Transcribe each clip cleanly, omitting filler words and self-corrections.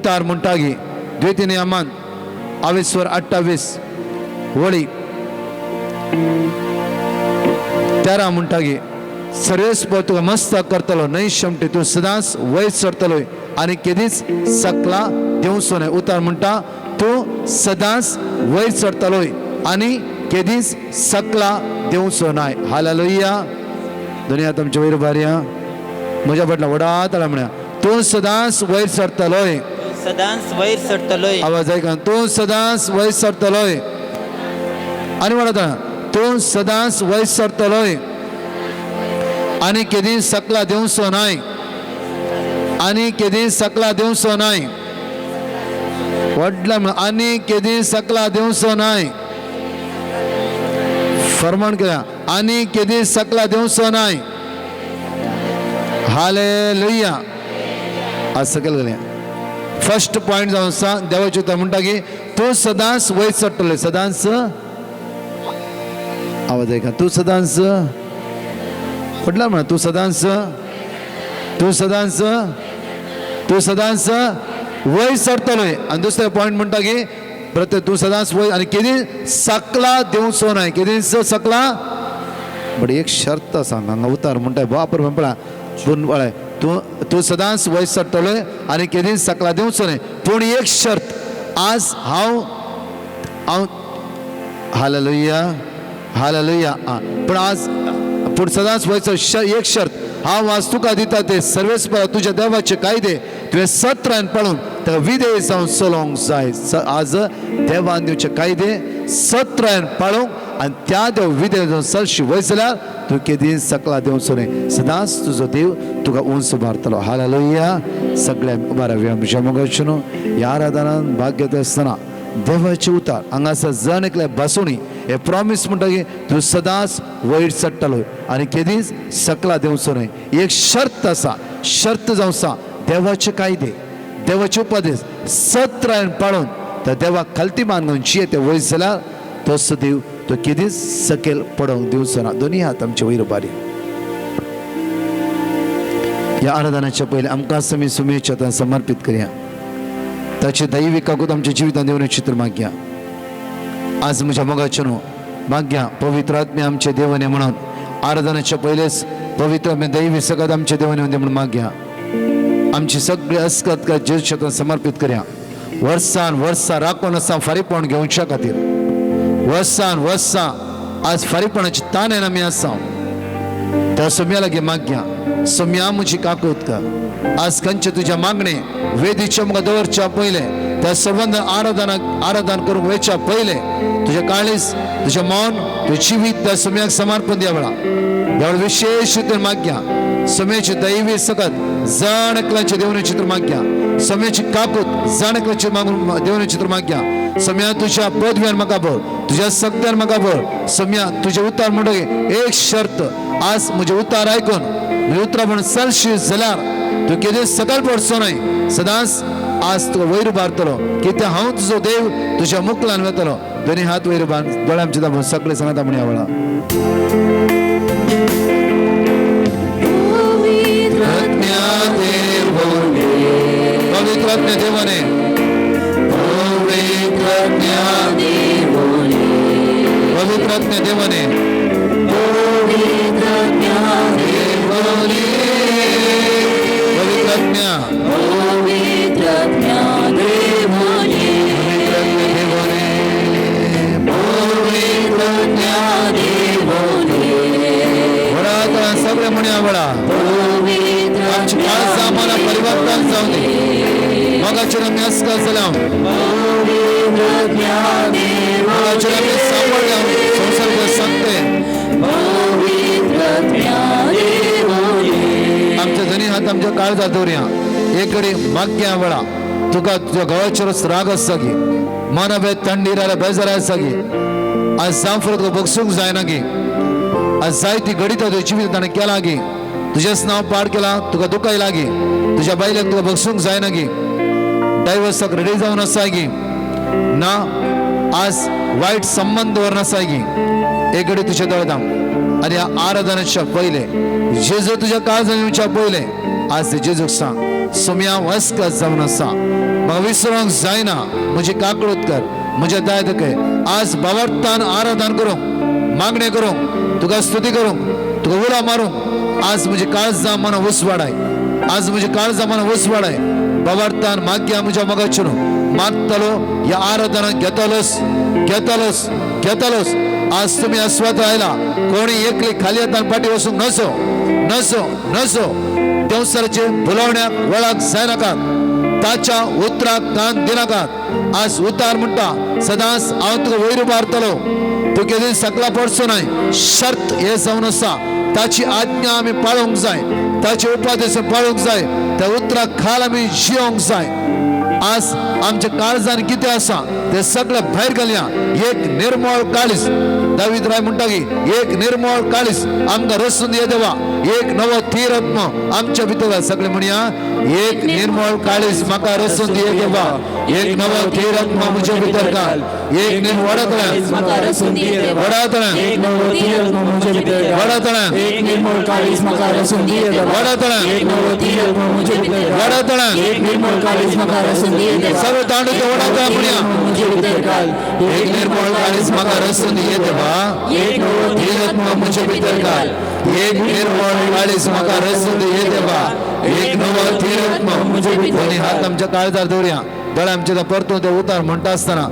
उतार म्हणटागी द्वितीनियमान 22:28 वळी 13 म्हणटागी सर्वेस्प तुका मस्त करतलो न्हय शेमटी तूं सदांच वयर सरतलोय आनी केदीच सकला देवचो न्हय उतार म्हणटा तूं सदांच वयर सरतलोय आनी केदीच सकला देवचो न्हय हालेलुया दुनिया तुमच्या वयर बारया म्हज्या फाटल्यान वडाताळा म्हणया तूं सदांच वयर सरतलोय सदांच वयर सरतलोय आवाज ऐका तूं सदांच वयर सरतलोय आनी वडाताळा तूं सदांच वयर सरतलोय आनी केदीच सकला देवचो न्हय आनी केदीच सकला देवचो न्हय व्हडला आनी केदीच सकला देवचो न्हय फरमान केला आनी केदीच सकला देवचो न्हय हालेलुया आज सकल गेले फर्स्ट पॉइंट जावन आसा देवाचे उतर म्हणटा की तूं सदांच वयर सरतले सदांच आवाज ऐका तूं सदांच पडला म्हणा तूं सदांच वयर सरतलोय आनी दुसरे पॉइंट म्हणटा की प्रत्येक तूं सदांच वयर आनी केदी सकला देवचो न्हय केदीच सकला बट एक शर्त आसा हांगा उतार म्हणटा बापर म्हणपळा पूण पळय तूं सदांच वयर सरतलोय आनी केदीच सकला देवचो न्हय पूण एक शर्त आज हांव हालेलुया पूण आज पूण सदांच वयर एक शर्त हांव आज तुका दिता ते सर्वेस्परा तुज्या देवाचे कायदे तुवें सत्रान पळोवन ताका विधेय जावन चलोवंक जाय आज देवान दिवचे कायदे सत्रान पळोवंक आनी त्या देव विधेय जावन चलशी वयर जाल्यार तूं केदीच सकला देवचो न्हय सदांच तुजो देव तुका उंच उबारतलो हालेलुया सगळ्यांक उबाराव्या आमच्या मोगाचें ह्या आराधनान भाग घेता आसतना देवाचे उतार हांगासर जण एकले बसोनी हे प्रॉमिस म्हणटा की तूं सदांच वयर चडटलोय आनी केदीच सकला देवचो न्हय एक शर्त आसा शर्त जावं आसा देवाचे कायदे देवाचे उपदेश सत्रान पाळून त्या देवाक खालती मानून जिये ते वयर जाल्यार तसो देव तो केदीच सकयल पडोवंक दिवचो ना दोनी हात आमचे वयर बारी ह्या आराधनाच्या पयलीं आमकां समी सुमेच्या समर्पित करया ताचे दैवीक काकूत आमच्या जिवितांत देवने चित्र मागया आज म्हज्या मोगाचें न्हू मागया पवित्र आत्मे आमचे देवने म्हणून आराधनाच्या पयलेच पवित्र आत्मे दैवी सगळ्यात आमचे देवने म्हणून मागया आमची सगळी अस्कत जेशेतान समर्पित करया वर्सां राखून आसा फारीपण घेवच्या खातीर वर्सां आज फारीपणाची ताणेन आमी आसा त्या सोम्या लागी मागया सोम्या म्हजी काकूत कर आज खंयचे तुज्या मागणे वेदीचे म्हाका दवरच्या पयले त्या संबंध आराधन करूंक वयच्या पयले तुझे काळीस तुझे मौन तुझे जिवीत त्या सोम्याक समर्पण द्या वेळा देवळ विशेष रितीन मागया सोम्याची दैवी सकत जाण एकल्याचे देवने चित्र मागया सोम्याची काकूत जाण एकल्याचे देवने चित्र मागया सोम्या तुझ्या पदव्यान म्हाका भर तुझ्या सगळ्यान म्हाका भर सोम्या तुझे उतार म्हणटकीर एक शर्त आज म्हजे उतार आयकून म्हजे उतरां म्हणून चलशी जाल्यार तूं केदे सकल पडचो न्हय सदांच आज तुका वयर उबारतलो कित्याक हांव तुजो देव तुज्या मुखलान वतलो दोनी हात वयर बांद दोळे आमचे दाबून सगळे सांगता म्हणया वेळा पवित्र देवाने पवित्र देवाने सगळे म्हणया वेळा आमची काळ आम्हाला परिवर्तन जाऊ दे मगाचेर आमी अस्का जाल्या मगाचेर आमी सांबाळल्या संसर्ग सांगते आमच्या धनी हात आमच्या काळजात दवरया एक घडी मागया वेळा तुका तुझ्या गांवाचेरच राग आसा गी मन बे थंडी रावल्या बेजार आसा गी आज जांफर तुका बगसूंक जायना गी आज जायती घडी तुझ्या जिवीत ताणें केला गी तुजेच नांव पाड केला तुका दुखायला गी तुझ्या बायलेक तुका बगसूंक जायना गी डायवर्साक रेडी जावन आसा गी ना आज वायट संबंध दवरून आसा गी एक घडी तुझे दळदां आनी ह्या आराधनाच्या पयले जेजू तुज्या काळजान येवच्या पयले आज जेजूक सांग सोम्या वस्कत जावन आसा म्हाका विसरूंक जायना म्हजी काकळूत कर म्हज्या दाय दाखय आज भावार्थान आराधन करूंक मागणे करूंक तुका स्तुती करूंक तुका उला मारूंक आज म्हजी काळजां मना उसवाडाय आज म्हजी काळजां मना उसवाडाय भावार्थान माग्या म्हज्या मोगाचेर मागतलो या आराधनाक घेतलोस घेतलोस घेतलोस आज तुम्ही अस्वाद आयला कोणी एकली खाली हातान पाठी वसूंक नसो नसो नसो देवसराचे बुलावण्याक वळख जायनाकात ताच्या उतराक कान दिनाकात आज उतार म्हणटा सदांच हांव तुका वयर उबारतलो तू केदी सकला पडचो नाय शर्त हे जावन आसा ताची आज्ञा आमी पाळोवंक जाय ताचे उपादेश पाळोवंक जाय त्या उतराक खाल आमी जियोंक जाय आज आमच्या काळजान कितें आसा ते सगळे भायर घालया एक निर्मळ काळीज दावीद राय म्हणटा की एक निर्मळ काळीज आमकां रसून दे देवा एक नवो थीर आत्मा आमच्या भितर सगळे म्हणया एक निर्मळ काळीज म्हाका रसून दे देवा एक नवो थीर आत्मा म्हज्या भितर घाल एक वडातळ्यान एक नवो थीर आत्मा म्हज्या भितर घाल वडातळ्यान एक निर्मळ काळीज म्हाका रसून दे देवा वडातळ्यान एक नवो थीर आत्मा म्हज्या भितर घाल वडातळ्यान एक निर्मळ काळीज म्हाका रसून दे देवा सगळे तांडू ते वडातळ्यान म्हणया म्हज्या भितर घाल एक निर्मळ काळीज म्हाका रसून दे देवा एक नवो थीर आत्मा म्हज्या भितर घाल एक निर्मळ काळीज म्हाका रसून दे देवा एक नवो थीर आत्मा म्हज्या भितर दोन्ही हात आमच्या काळजार दवरया दोळे आमचे परतून ते उतार म्हणटा आसतना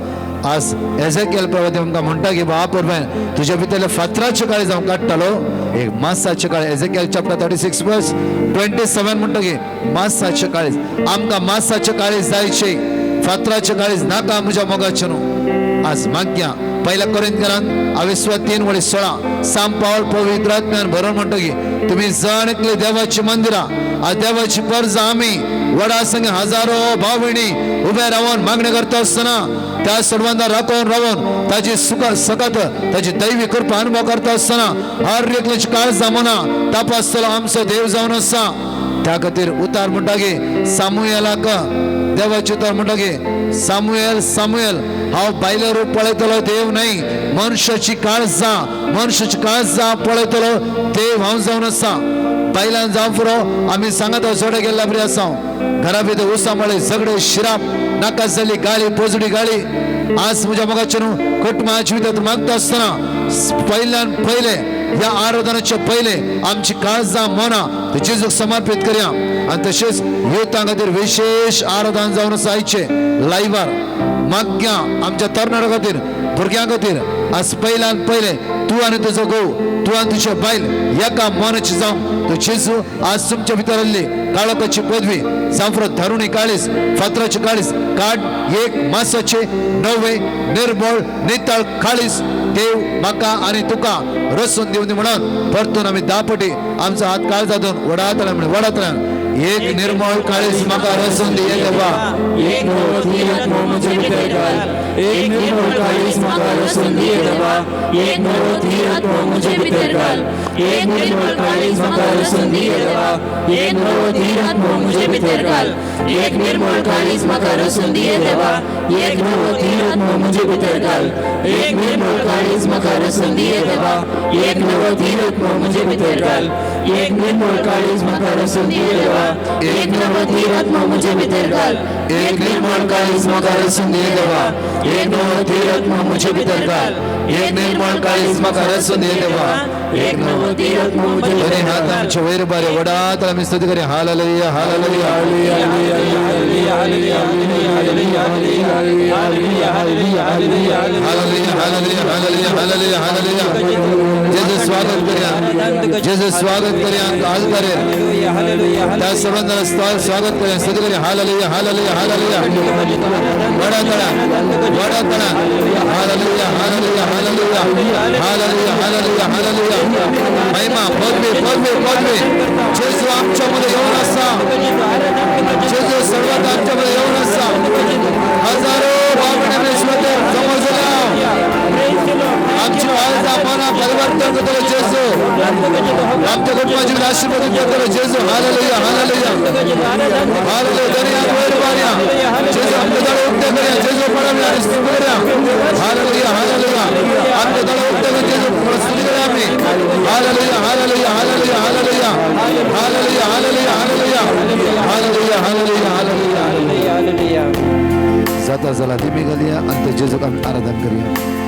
आज एझेकिएल प्रवादी आमकां म्हणटा की बाप परमेन तुज्या भितरले फातराचे काळीज हांव काडटलो एक मासाचे काळीज एझेकिएल चॅप्टर 36 वर्स 27 म्हणटा की मासाचे काळीज आमकां मासाचे काळीज जायचे फातराचे काळीज नाका म्हज्या मोगाचे न्हू आज माग्या पहिल्या कोरिंथीयांत 3:16 साम पावल पवित्र आत्म्यान भरून म्हणटा की तुम्ही जाणकले देवाची मंदिरा आ देवाची पर्ज आमी वडा संग हजारो भाव भयणी उभे रावन मागणी करता आसतना त्या सर्वांना राखून ताची सकत ताची दैवी कृपा अनुभव करता आसतना हर एकल्याची काळज मना तपासतलो आमचो देव जावन आसा त्या खातीर उतार म्हणटा की सामुएलाक देवाचे उतार म्हणटा की सामुएल सामुएल हांव बायले रूप पळयतलो देव नाही मनुष्याची काळजां पळयतलो देव हांव जावन आसा बायलान जावं पुरो आमी सांगत जोडे गेल्ला बरी आसा घरा भितर उसामळे झगडे शिराप नाका जाली गाळी पोजडी गाळी आज म्हज्या मोगाचे न्हू कुटुंबाच्या भितर मागता आसतना पयल्यान पयले या आराधनाचे पयले आमची काळजां मना जेजूक समर्पित करया आनी तशेंच युथां खातीर विशेष आराधन जावन आसा आयचे लायव्हार माग्या आमच्या तरणाट्या खातीर भुरग्यां खातीर आज पयल्यान पयले तूं आनी तुजो घोव तूं आनी तुजे बायल एका मनाची जावं तो जेजू आज तुमच्या भितर आसली काळोखाची पदवी सांफ्रो धरुणी काळीज फातराची काळीज काड एक मासाचे नवे निर्मळ नितळ काळीज देव म्हाका आनी तुका रसून दिवनी म्हणून परतून आमी दापटी आमचो हात काळजातून वडातल्यान एक निर्मळ काळीज म्हाका रसून दे देवा एक नवो थीर आत्मा म्हज्या भितर घाल एक निर्मळ काळीज म्हाका रसून दे देवा एक नवो थीर आत्मा म्हज्या भितर घाल एक निर्मळ काळीज म्हाका रसून दे देवा एक नवो थीर आत्मा म्हज्या भितर घाल एक निर्मळ काळीज म्हाका रसून दे देवा एक नवो थीर आत्मा म्हज्या भितर घाल एक निर्मळ काळीज म्हाका रसून दे देवा एक नवो थीर आत्मा म्हज्या भितर घाल एक निर्मळ काळीज म्हाका रसून दे देवा एक नवो थीर आत्मा म्हज्या भितर घाल एक निर्मळ काळीज म्हाका रसून दे देवा एक नवो थीर आत्मा म्हज्या भितर घाल एक निर्मळ काळीज म्हाका रसून दे देवा एक नवो थीर आत्मा म्हज्या दोन्ही भितर हात घाल आमचे वयर बारे वडात आमी स्तुती करया hallelujah hallelujah hallelujah hallelujah hallelujah hallelujah hallelujah जेजू स्वागत करया जेजू स्वागत करया आज करे त्या सर्वांना स्वागत करया स्तुती करया हालेलुया हालेलुया हालेलुया वडातळा hallelujah hallelujah hallelujah hallelujah hallelujah hallelujah महिमा पदवी जेजू आमच्यामध्ये येऊन असा जेजू सर्वात आमच्यामध्ये येऊन असा हजारो भावने समजल्या आमची काळजा मना परिवर्तन करतो जेजू आमच्या कुटुंबाची आशीर्वाद करतो जेजू हालेलुया हालेलुया हालेलुया दरिया वैर बारिया जेजू आमचे दळ उक्ते करया जेजू पडल्या आणि स्तुती करया हालेलुया हालेलुया आमचे दळ उक्ते करया जेजू स्तुती करया आम्ही hallelujah hallelujah hallelujah hallelujah hallelujah hallelujah hallelujah hallelujah hallelujah hallelujah hallelujah अंत जेजूक आमी आराधन करूया.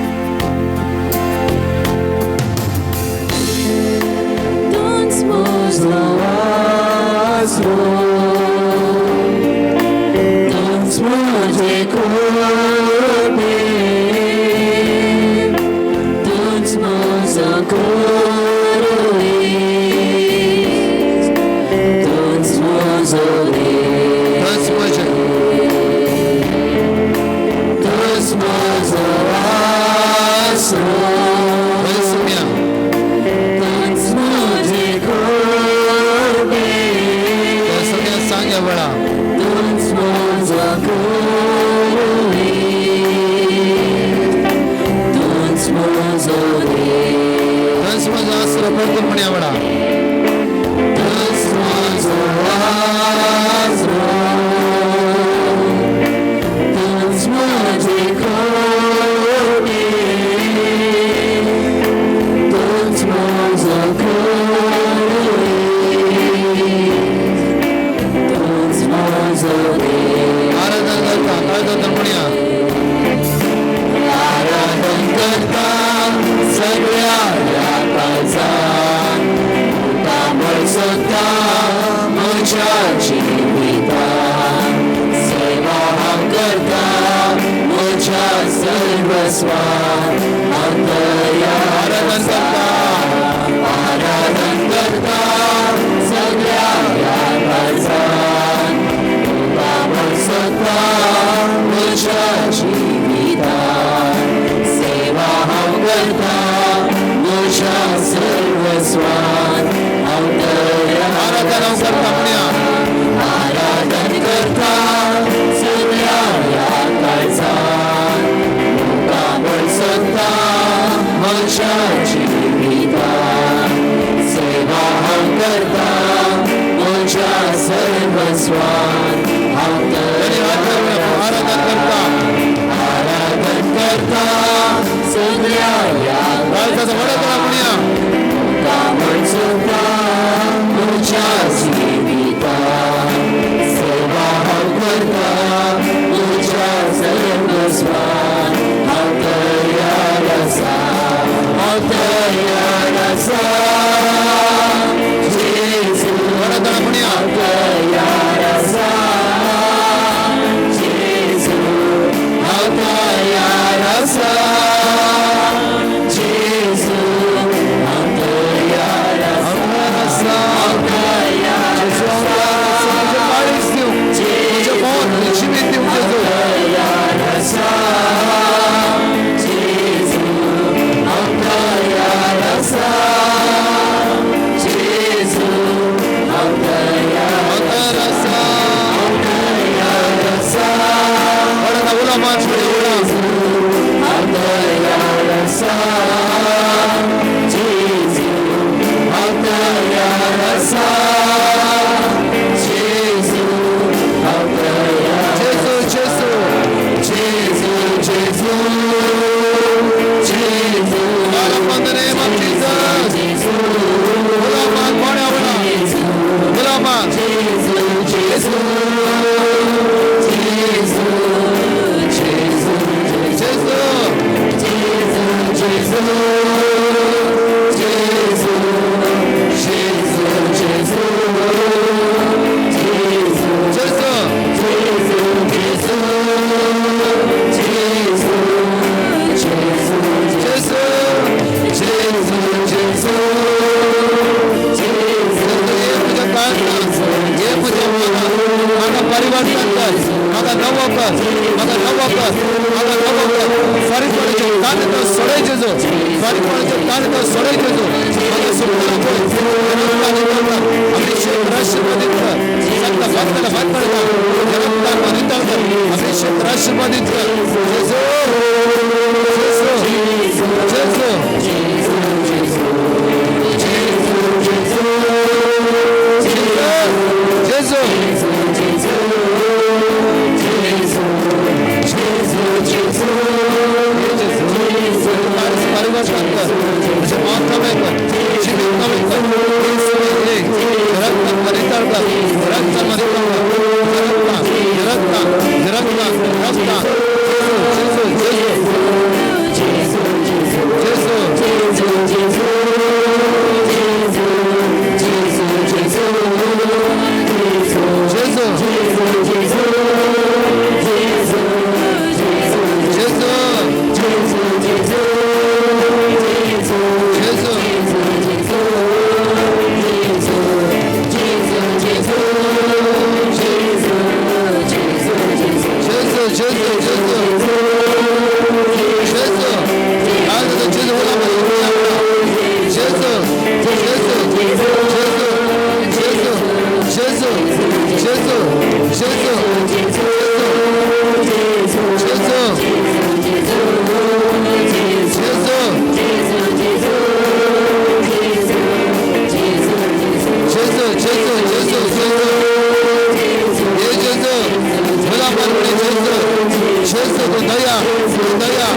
दया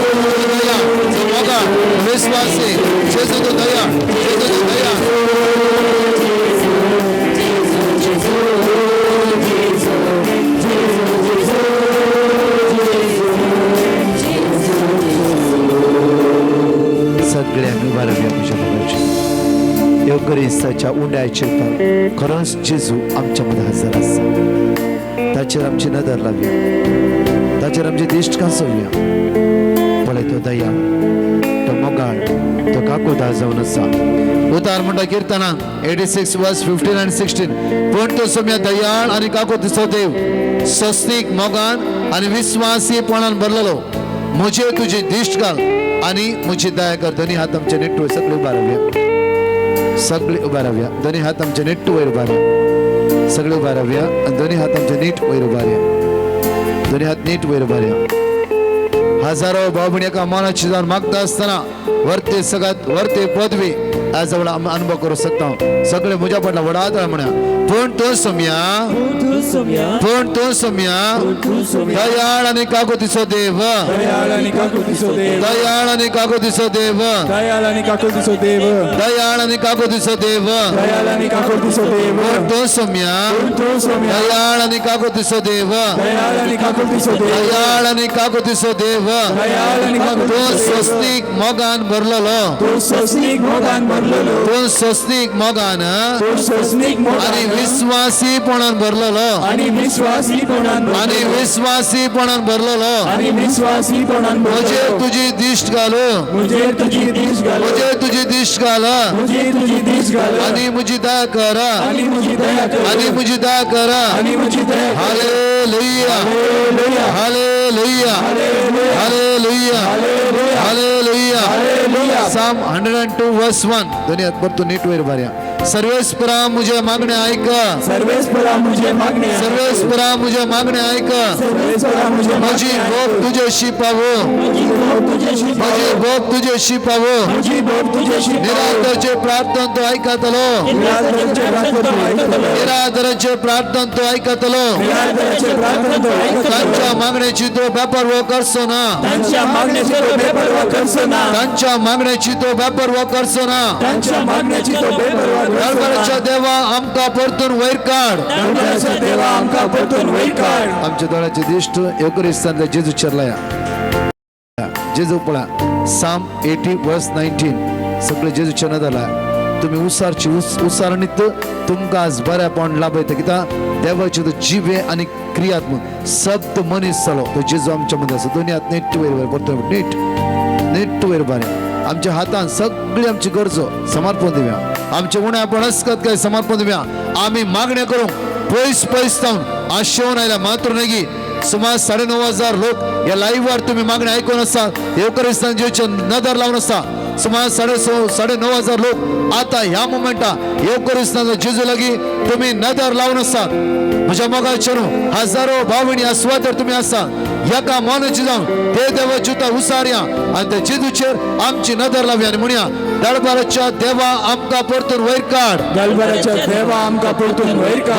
मोगा विश्वासी जेजू तू दया सगळ्यांनी उभा राहूया तुझ्या मुलाची योगरिस्ताच्या उंड्याचे पाव खरंच जेजू आमच्यामध्ये हजर आसा ताचेर आमची नदर लावया ताचेर आमची दिश्ट कांसोवया पळय तो दया तो मोगाळ तो काकुदा जावन आसा उतार म्हणटा किर्तना 86 वर्स 15 and 16 पण तो सोम्या दयाळ आनी काकुदिसो देव सस्तीक मोगान आनी विश्वासीपणान भरलेलो म्हजे तुजी दिश्ट घाल आनी म्हजी दया कर दोनी हात आमचे नेट्टू सगळे उबा रावया सगळे उबा रावया दोनी हात आमचे नेट्टू वयर उबा रावया सगळे उबा रावया आनी दोनी हात आमचे नीट वयर उबा रावया दोनी हात नीट वयर उबा रावया हजारो भाव भयणी एका मानाची जावन मागता आसतना वर्ते सगळ्यात वर्ते पदवी आज अनुभव करू शकता सगळे म्हज्या फाटला वडाद म्हणा पण तो सोम्या दयाळ आनी काकुदिसो देव दयाळ आणि काकुदिसो देव दयाळ आनी काकुदिसो देव दयाळ आणि काकुदिसो देव दयाळ आनी काकुदिसो देव दयाळ आणि काकुदिसो देव पण तो सोम्या दयाळ आनी काकुदिसो देव दयाळ आणि काकुदिसो देव दयाळ आनी काकुदिसो देव दयाळ आणि तो काकुदिसो स्वस्तिक मोगान भरलेलो तो सस्निक मोगान भरलेलो तो स्वस्तिक मोगान तो सस्निक आणि मोगान विश्वासीपणान भरलेलो आणि विश्वासीपणान आणि विश्वासीपणान भरलेलो आणि विश्वासीपणान म्हजे तुझी दिश्ट घालू मुझे तुझी दिश घाल म्हजे तुझी दिश्ट घाल मुझे तुझी दिश घाल आणि म्हजी दया कर आणि मुझी दया कर आणि म्हजी दया कर आणि मुझी दया कर हालेलुया हालेलुया हालेलुया हालेलुया साम 102 वर्स 1 दोन्ही हात परतू नीट वयर भरया सर्वेस्परा मुझे मागणे ऐक सर्वेस्परा मुझे मागणे सर्वेस्परा मुझे मागणे ऐक सर्वेस्परा मुझे माझी भोग तुझ्याशी पावो माझी भोग तुझ्याशी पावो मुझी भोग तुझ्याशी निरादरचे प्रार्थना तो ऐकतलो निरादरचे प्रार्थना ऐकतलो निरादरचे प्रार्थना तो ऐकतलो निरादरचे प्रार्थना तो ऐकतलो त्यांच्या मागण्याची तो बेपरवा करसो ना त्यांच्या मागण्याची तो बेपरवा करसो ना त्यांच्या मागण्याची तो बेपरवा करसो ना त्यांच्या मागण्याची तो बेपरवा दरबाराच्या देवा आमका परतून वयर काढ दरबाराच्या देवा आमका परतून वयर काढ आमच्या दोळाची दिष्ट योगरिस्तान जेजू चरलाया जेजू पळा साम 80 वर्स 19 सगळे जेजूच्या नदाला तुम्ही उसारची उसारणीत तुमकां आज बऱ्यापण लाभयता कित्याक देवाचे तो जिवे आनी क्रियात्मक शब्द मनीस जालो तो जेजू आमच्या मध्ये आसा दोन्ही हात नीट वयर वयर परतून नीट नीट वयर बरें आमच्या हातान सगळी आमची गरजो समर्पण दिव्या आमचे उणे आपण हसकत काय समर्पण दिव्या आम्ही मागण्या करू पयस पयस जावन आशेवन आयल्या मात्र नाही सुमार 9,500 लोक या लाईव्हवर तुम्ही मागणी ऐकून असतात योगरिस्तान जीवचे नदर लावून असतात सुमार 9,500 लोक आता ह्या मोमेंटा योगरिस्तान जेजू लागी तुम्ही नदर लावून असतात माझ्या मोगाचेर हजारो भावणी आस्वादर तुम्ही आसात एका मानाची जाऊन ते देवाची उसार्या आणि त्या जेजूचेर आमची नदर लावया आणि म्हणया दरबाराच्या देवा आमका परतून वयर काढ दरबाराच्या देवा आमका परतून वयर काढ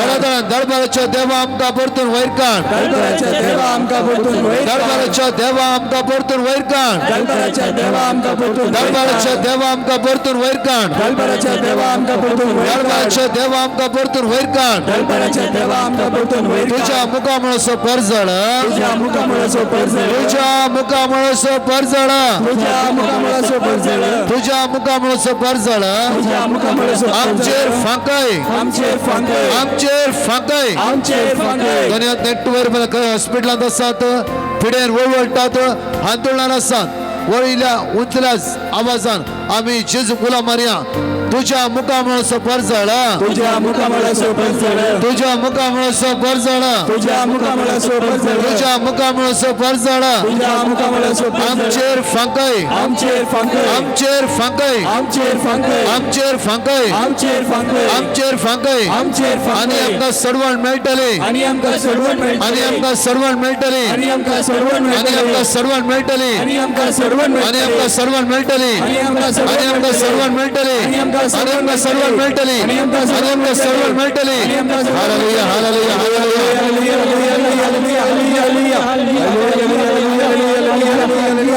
दरबाराच्या देवा आमका परतून वयर काढ दरबाराच्या देवा आमका परतून वयर काढ दरबाराच्या देवा आमका परतून वयर काढ दरबाराच्या देवा आमका परतून दरबाराच्या देवा आमका परतून वयर काढ दरबाराच्या देवा आमका परतून वयर काढ दरबाराच्या देवा आमका परतून वयर काढ दरबाराच्या देवा आमका परतून वयर काढ तुझ्या मुखामुळसो परजळ तुझ्या मुखामुळसो परजळ तुझ्या मुखामुळसो परजळ तुझ्या मुखामुळसो परजळ तुझ्या मुखामुळसो परजळ तुझ्या मुखामुळसो आमचेर फांकय आमचेर फांकय आमचेर फांकय आमचेर फांकय दुनिया नेटवर हॉस्पिटलांत असतात पिडेन वळवळटात हांतरुणान असतात वळिल्या उंचल्या आवाजान आम्ही जेजू गुलाम मारया तुझ्या मुखामुळसो परजळ तुझ्या मुखामुळसो परजळ तुझ्या मुखामुळसो परजळ तुझ्या मुखामुळसो परजळ तुझ्या मुखामुळसो परजळ तुझ्या मुखामुळसो परजळ आमचेर फांकय आमचेर फांकय आमचेर फांकय आमचेर फांकय आमचेर फांकय आमचेर फांकय आमचेर फांकय आमचेर आणि फांकय आमकां सडवण मेळटली आणि आमकां सडवण मेळटली आणि आमकां सडवण मेळटली आणि आमकां सडवण आणि मेळटली आमकां सडवण मेळटली आणि आमकां सडवण आणि मेळटली आमकां सडवण मेळटली आणि आमकां आणि आमकां सडवण मेळटली आणि आमकां आणि आमकां सडवण मेळटली आणि आमकां आणि आमकां सडवण मेळटली आणि आमकां सडवण hallelujah hallelujah hallelujah hallelujah hallelujah hallelujah hallelujah hallelujah hallelujah hallelujah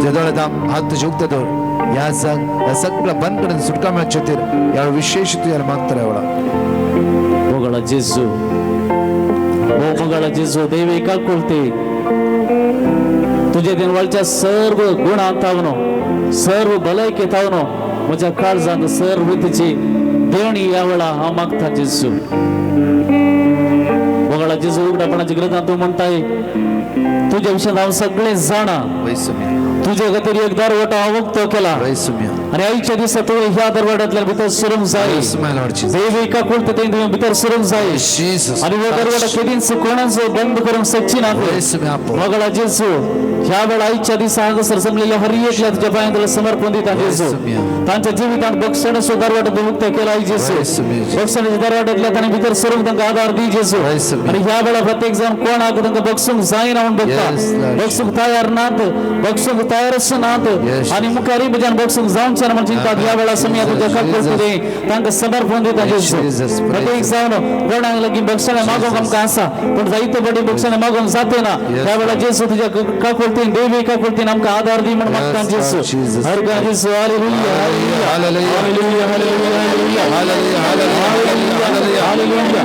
जेदोळदा हात झुकतदोर या सगळं बंद करून सुटका मिळचोतीर या विशेष तुझ्या मागतर एवढा मಗಳ ಜೇಸು ओ मಗಳ ಜೇಸು देवी का कोलते तुझे दिनवळच्या सर्व गुण तावनो सर्व भलायकी तावनो माझ्या काळजात सर्व तिची देवणी यावेळा हा मागता जésù मಗಳ जésù उघडपणाची ग्रंथात तू म्हणताय तुझ्या विषयात आम्ही सगळे जाणा वैसम्य तुझ्या गतीने एक दरवाटा अवमुक्त केला वैसम्य आणि आईच्या दिवसात तो ह्या दरवाड्यातल्या भीतर सुरंग जाईल वैसम्य लॉर्ड जीसस देवी का कोलते ते भीतर सुरंग जाईल जीसस आणि वो दरवाडा केदींच कोणाचं बंद करून सच्ची ना वैसम्य आपो मगला जेसू ह्या वेळा आईच्या दिवसात सरसमलेल्या हर एकल्या तुझ्या पायांना समर्पण देत आहे जेसू त्यांच्या जीवितात बक्षण दरवाड्यात मुक्त केला आहे जेसू बक्षणाच्या दरवाड्यातल्या त्याने भीतर सुरंग त्यांना आधार दी जेसू आणि ह्या वेळा प्रत्येक जण कोण आग त्यांना बक्षण जाईन म्हणून बघता बक्षण तयार नात बक्षण तयारच नात आणि मुखारी बजान बक्षण जाऊन छान म्हणजे ह्या वेळा समय तुझ्या कल्पते त्यांना समर्पण देत आहे जेसू प्रत्येक जण कोणाला लगी बक्षण मागो कम का असा पण जाईत बडी बक्षण मागून जाते ना ह्या वेळा जेसू तुझ्या का कोलते देवी का कोलते नमका आधार दी म्हणून मागता जेसू हर गा जेसू hallelujah hallelujah hallelujah hallelujah hallelujah hallelujah hallelujah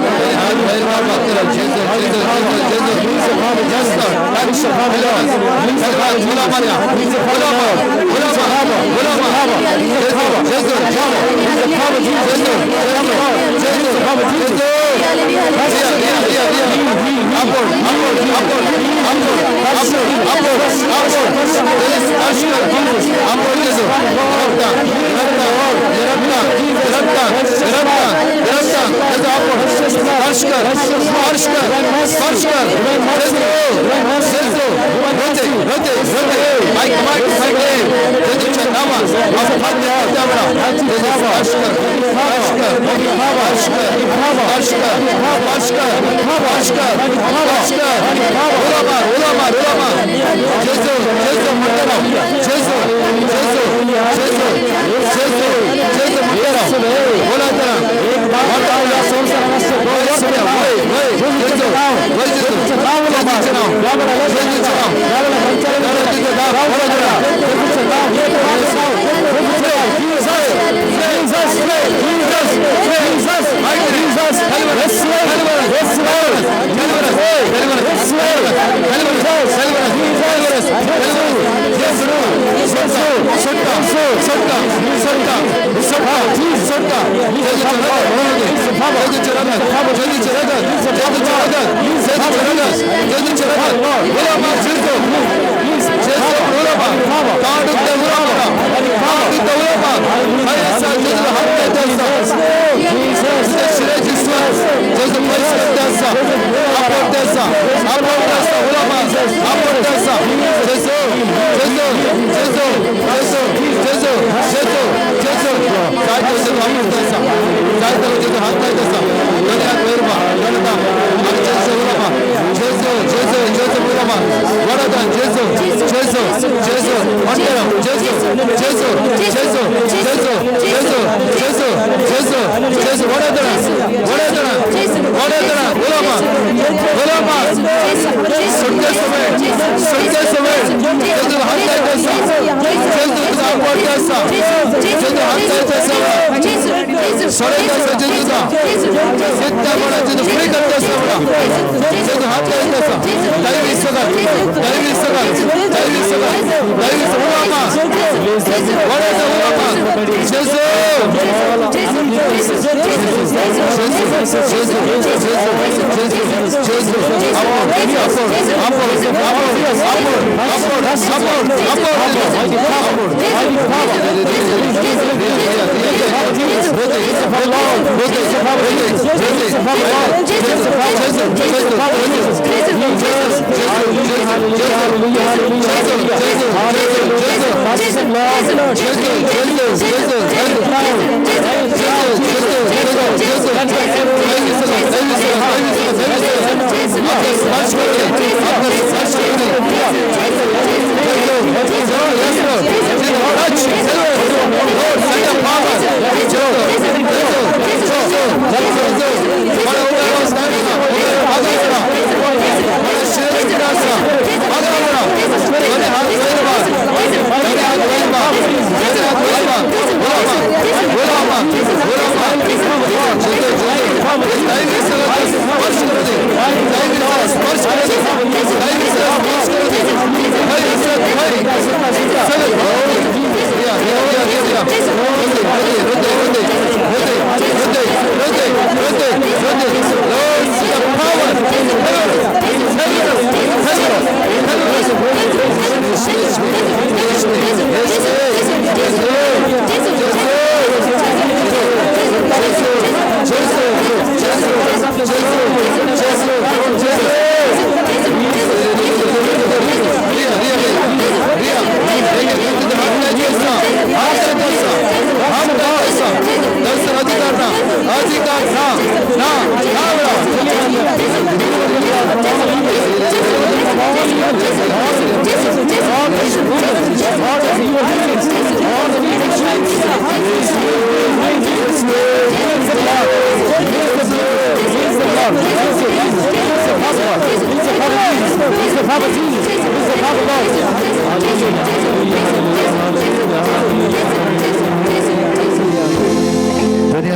Jesus.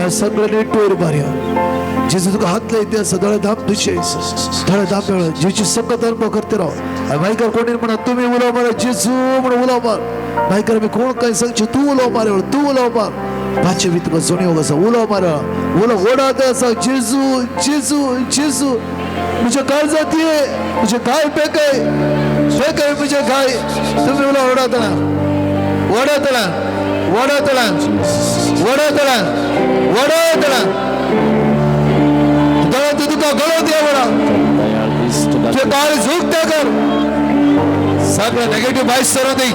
सगळं नीट टोर मारया जेजू तुका हात लायते आसा दोळे धाप दुशे दोळे धाप मेळ जेची सकत अनुभव करते राव बायकर कोणी म्हणा तुम्ही उलव मार जेजू म्हणून उलव मार बायकर मी कोण काय सांगचे तू उलव मार तू उलव मार पाचे भी तुका सोनी होगा उलव मार उलव ओढात असा जेजू जेजू जेजू मुझे काळजात ये मुझे काय पेकाय पेकाय मुझे काय तुम्ही उलव ओढातला ओढातला ओढातला ओढातला ओढातला गळत तुका गळत या बडा ते काळ झुकता कर सगळं नेगेटिव्ह बाईस सर्व दे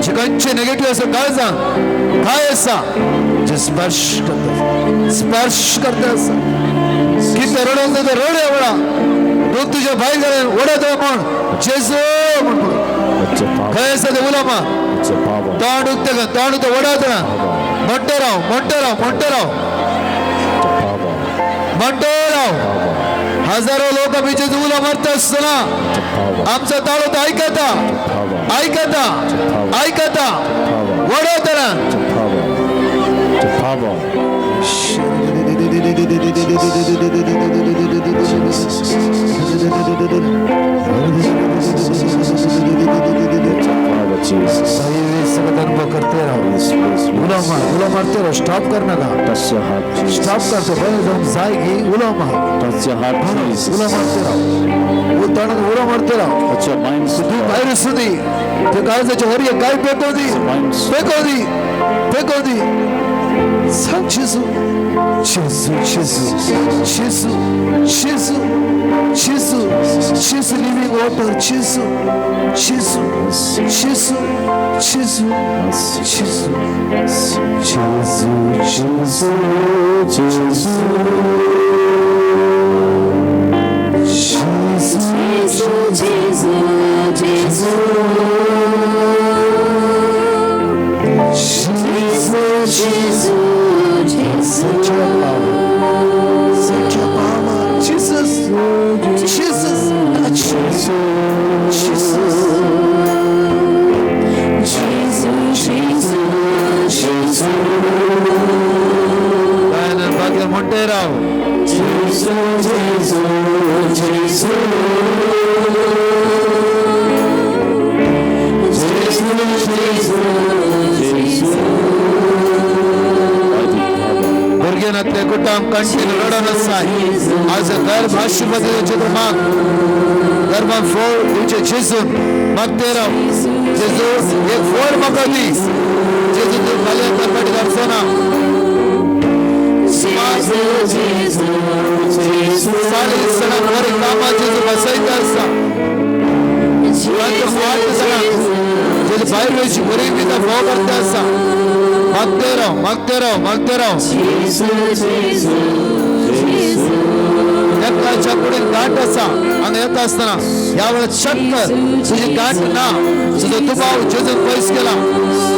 चिकनचे नेगेटिव्ह असं काळजा काय असा जे स्पर्श करते असं किती रडवून तर रड आहे बडा तो तुझ्या बाई घालेन ओढत म्हण जेजू म्हण काय असं ते उलामा तोंड उगते का तोंड उगते ओढत ना म्हणतो राव हजारो लोक बीचे जुला मरत असताना आमचा ताळो ऐकता वडवताना करते रहो मारते रहो स्टॉप करना का स्टॉप करते जाऊन जाएगी उला मारते रहो वो तण उला मारते रहो तू बाहेर सुधी ते काळजाच्या वर ये काय फेको दी सांग जेजू लिव्हिंग वॉटर जेजू Montero. कुटुंब कंटिन्यू रडत असाय आज गर्भ आशीर्वाद चित्र माग गर्भात फोड तुझे जेजू मागते राव जेजू एक फोड मागवली जेजू तू भले करपट करसोना साली सणा वरी कामा जेजू बसायचा असा जेजू बाहेर वेळची गरिबीचा भाव करते असा मागते राव एकाच्या पुढे गाठ असा आणि येत असताना यावेळेस शक्क तुझी गाठ ना तुझं दुभाव जेजून पैस केला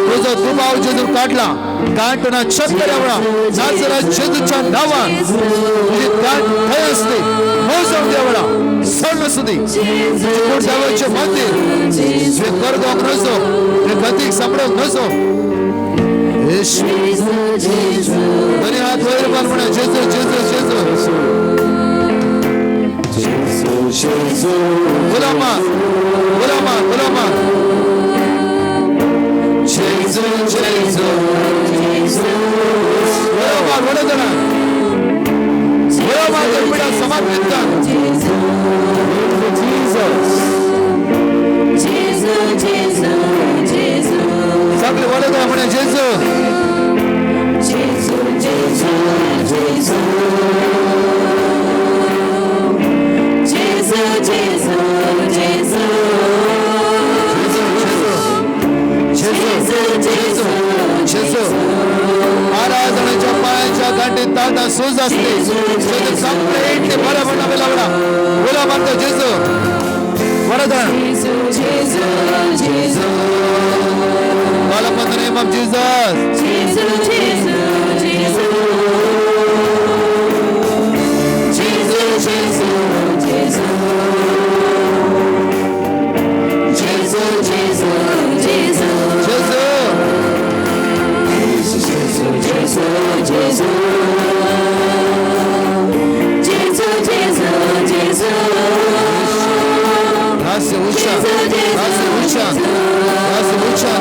तुझा दुभाव जेजून काढला गाठ ना शक्क एवढा नाचरा जेजूच्या नावात तुझी गाठ काय असते मोजून एवढा सण सुधी देवाचे मंदिर जे करगोक नसो जे गतिक सांभाळत नसो बरी हात वर म्हणा जेजू Ulama, ulama, ulama. Jesus, Jesus, Jesus. Ulama, ulama. Ulama, terpida समर्पित कर. सगळे बोले का म्हणे जेजू. आराधनेच्या पायाच्या गाठीत दादा सूज असते कंप्लीटली बरं म्हणावे लागला बोला म्हणतो जेजू वरदान Call upon the name of Jesus. Jesus, Jesus, Jesus. Jesus, Jesus, Jesus. Jesus, Jesus, Jesus. Nasce ucha, nasce ucha, nasce ucha.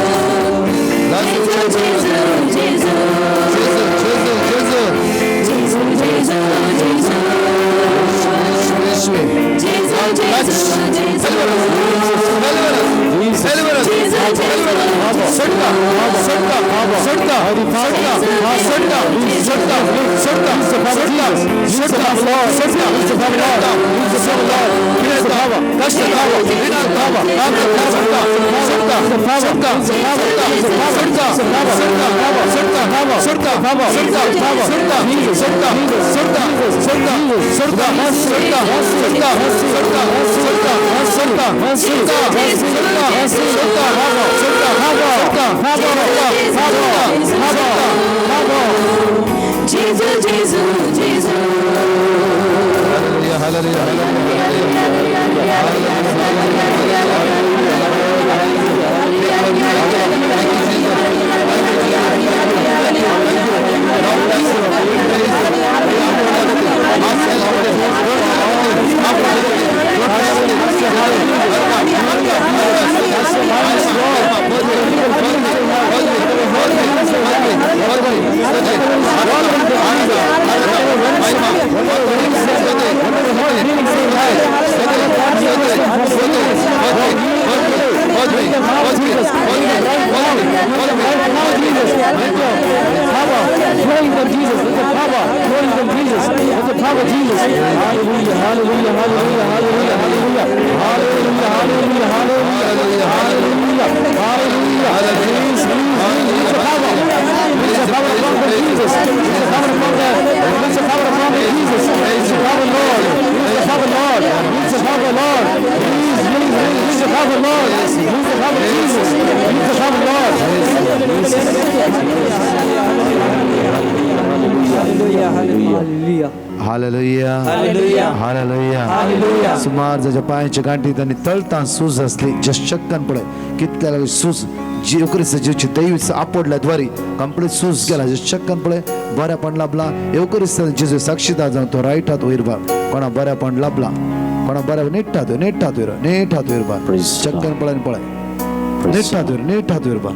सुमार पायाच्या गाठी त्यांनी तळता सूज असली जशक्कन पडे कितल्या सूज जीव क्रिस्त जीवची दैवीच आपडल्याद्वारे कंप्लीट सूज केला जशक्कन पडे बऱ्या पण लाभला एवकरिस्त जेजू साक्षीदार जाऊन तो राईट हात वैरबा कोणा बऱ्या पण लाभला कोणा बऱ्या नेट हात वैरबा चक्कन पळाने पळाय नेट हात वैरबा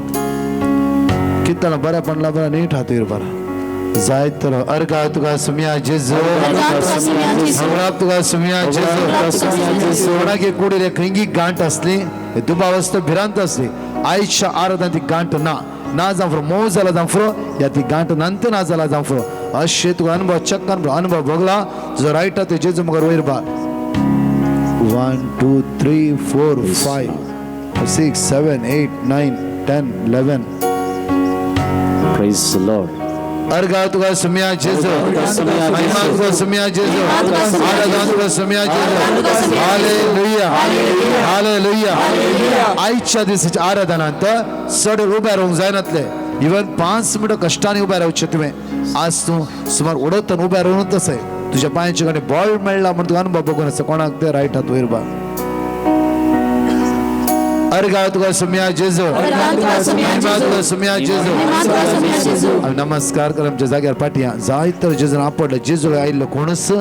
कितला बऱ्या पण लाभला नेट हात वैरबा जाय तर अर्गा तुका सुमिया जेजू हमरा तुका सुमिया जेजू सोना के कुडीले खंगी गांठ असली दुबावस्थ भिरांत असली आईच्या आराधना ती गांठ ना जाफरो मो जाला जाफरो या ती गांठ नंत ना जाला जाफरो अशे तुका अनुभव चक्कन अनुभव भोगला जो राईट ते जेजू मगर वयर बा 1 2 3 4 5 6 7 8 9 10 11 Praise the Lord. अर्गा तुका सुमिया जेजू महिमा तुका सुमिया जेजू आराधना तुका सुमिया जेजू हालेलुया हालेलुया आजच्या दिवसाची आराधनांत चढ उभ्या रावंक जायनातले इवन 5 मिनिटं कष्टाने उभ्या रावचे तुवें आज तू सुमार उडवतन उभ्या रावूनच आहे तुझ्या पायाच्या कडे बॉल मेळला म्हणून तुका अनुभव बघून असं कोणाक ते राईट हात वयर बा अर्घा तुका सुम्या जेजू महिमा तुका सुम्या जेजू आमी नमस्कार कर आमच्या जाग्यार पाटया जाय तर जेजून आपडलं जेजूला आयिल्लो कोणच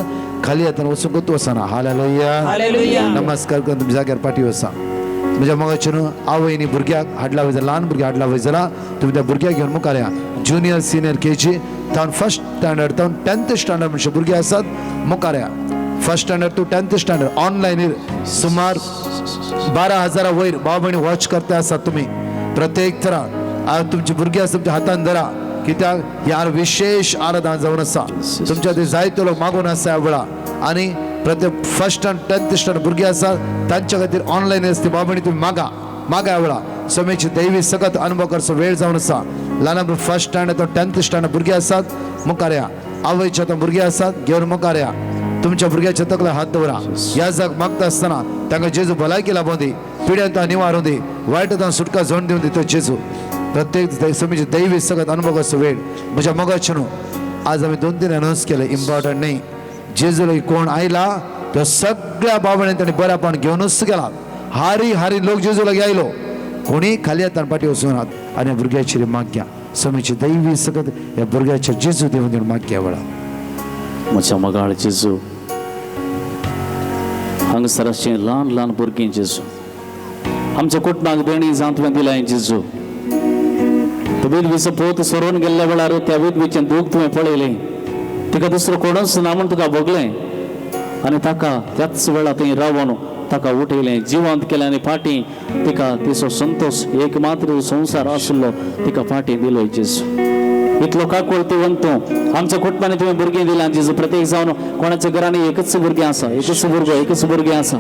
खाली येताना वचूंकूच वचना हालेलुया नमस्कार करून तुमच्या जाग्यार पाटी वसा म्हज्या मोगाच्यान आवयनी भुरग्याक हाडला वय जाल्यार ल्हान भुरग्याक हाडला वय जाल्यार तुमी त्या भुरग्याक घेवन मुखार या ज्युनियर सिनियर केजी तावन फर्स्ट स्टँडर्ड तावन 10th स्टँडर्ड म्हणजे भुरगे आसात मुखार या first standard to 10th standard online सुमार 12,000 वयर भाव भयणी वॉच करता आसात तुम्ही प्रत्येक तरा तुमची भुरगीं आसा तुमच्या हातान धरा कित्याक यार विशेष आराधना जावन आसा तुमच्या ते जायते लोक मागून आसा ह्या वेळा आनी प्रत्येक फर्स्ट आनी 10th स्टँडर्ड भुरगीं आसा तांच्या खातीर ऑनलायन आसता भाव भयणी तुम्ही मागा ह्या वेळा समेची दैवी सगत अनुभव करचो वेळ जावन आसा ल्हान फर्स्ट स्टँडर्ड तो 10th स्टँडर्ड भुरगीं आसात मुखार या आवयचे तो भुरगीं आसात घेवन मुखार या तुमच्या भुरग्याच्या तकला हात दवरा ह्या जाग मागता आसतना तांकां जेजू भलायकी लाभोवन दी पिड्यांत निवारून दी वायटांत सुटका जोड दिवन दी तो जेजू प्रत्येक समेची दैवी सगत अनुभव करचो वेळ म्हज्या मोगाच्यान आज आमी 2-3 अनाउन्स केले इम्पॉर्टंट नाही जेजूला कोण आयला तो सगळ्या बाबड्यांनी ताणें बऱ्यापण घेवनूच गेला हारी लोक जेजू लागीं आयलो कोणी खाली हातान पाटी वचूनात आनी भुरग्याचेर माग्या समेची दैवी सगत ह्या भुरग्याचेर जेजू देवन दिवन माग्या वेळा म्हज्या मोगाळ जेजू हांगसराचे ल्हान भुरगीं जेजू आमच्या कुटुंबाक देणी जांतव्यां दिलाय जेजू तो विधवीचो पोत सोरोवन गेल्ल्या वेळार त्या विधवीचें दूख तुवें पळयलें तिका दुसरो कोणूच ना म्हूण तुका भोगलें आनी ताका त्याच वेळा थंय रावन ताका उठयलें जिवंत केलें आनी फाटीं तिका तिचो संतोष एक मात्र संवसार आशिल्लो तिका फाटीं दिलो जेजू इतलो काकूळतीवंत तूं आमच्या कुटुंबाने तुवें भुरगीं दिलां जेजू प्रत्येक जावन कोणाच्या घरांनी एकच भुरगें आसा एकच भुरगें आसा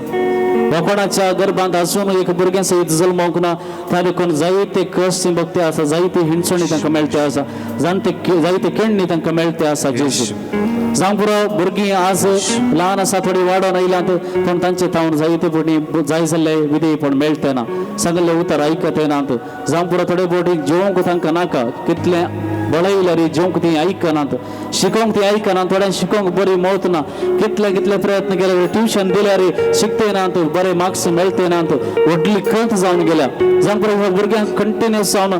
वा कोणाच्या गर्भांत आसून एक भुरग्यां सयत जल्मोंक ना त्या देखून जायते कश्ट भोगते आसा जायते हिंडसणी तांकां मेळटे आसा जायते केण्णी तांकां मेळटे आसा जेजू जावं पुरो भुरगीं आज ल्हान आसा थोडी वाडोन आयलात पूण तांचे तावन जायते फावटी जाय जाल्ले विधेयपण मेळटे ना सांगले उतर आयकते नात जावं पुरो थोडे फावटी जेवंक तांकां नाका कितलें बळयल्यार जेवंक ती आयकनात शिकोवंक ती आयकनात थोड्यांक शिकोवंक बरी मौत ना कितले प्रयत्न केले ट्युशन दिल्यार शिकते नात बरे मार्क्स मेळटे नात व्हडली खंत जावन गेल्या जावं पुरो भुरग्यांक कंटिन्यूस जावन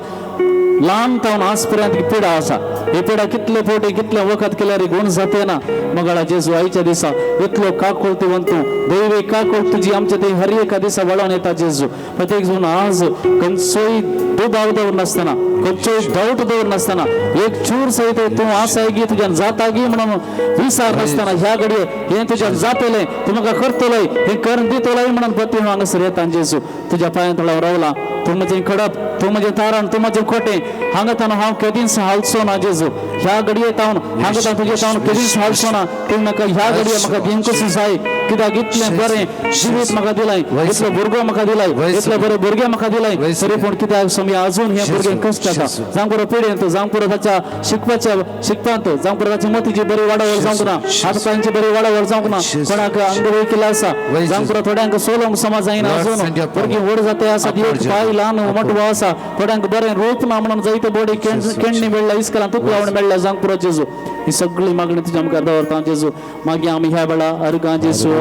ल्हान तावन आज पर्यंत पिडा आसा ही पिडा कितले फावटी कितले वखत केल्यार गुण जाते ना मगाळा जेजू आयच्या दिसा इतलो काकूळतीवंत तूं दैवी काकूळ तुजी आमच्या ते हर एका दिसा वळोन येता जेजू प्रत्येक जण आज खंयचोय दुबाव दवर नासतना खंयचोय डावट दवर नासतना एक चूर सयत तूं आसाय गी तुज्यान जाता गी म्हणून विसार नासतना ह्या घडये हें तुज्यान जातलें तूं म्हाका करतलोय हें करून दितलोय म्हणून प्रत्येक हांगासर येता जेजू तुज्या पांया तळावर रावला तूं म्हजें खडप तूं म्हजें तारण तूं म्हजें खोटें हांगा तावन हांव केदींच हालचो ना जेजू ह्या घडये तावन हांगा तावन तुजे तावन केदींच हालचो ना तूं म्हाका ह्या घडये म्हाका दिवंकूच जाय कित्याक इतलें बरें जिवीत म्हाका दिलाय इतलो भुरगो म्हाका दिलाय इतले बरे भुरगे म्हाका दिलाय तरी पूण कित्याक समया अजून हे भुरगे कश्ट येता जावं पुरो पिडेंत जावं पुरो ताच्या शिकपांत जावं पुरो ताची मतीची बरी वाडवड जावंक ना हात पांयांची बरी वाडवड जावंक ना कोणाक अंगवैकल्य आसा जावं पुरो थोड्यांक सोलोंक समज जायना अजून भुरगीं व्हड जाते आसा एक पांय ल्हान मोठो आसा थोड्यांक बरें रूप ना म्हणून जायते बॉडी केण्णी मेळ्ळा इस्कलां तूप लावून मेळ्ळा जावंक पुरो जेजू ही सगळी मागणी तुज्या मुखार दवरता जेजू मागीर आमी ह्या वेळा अर्गां जेजू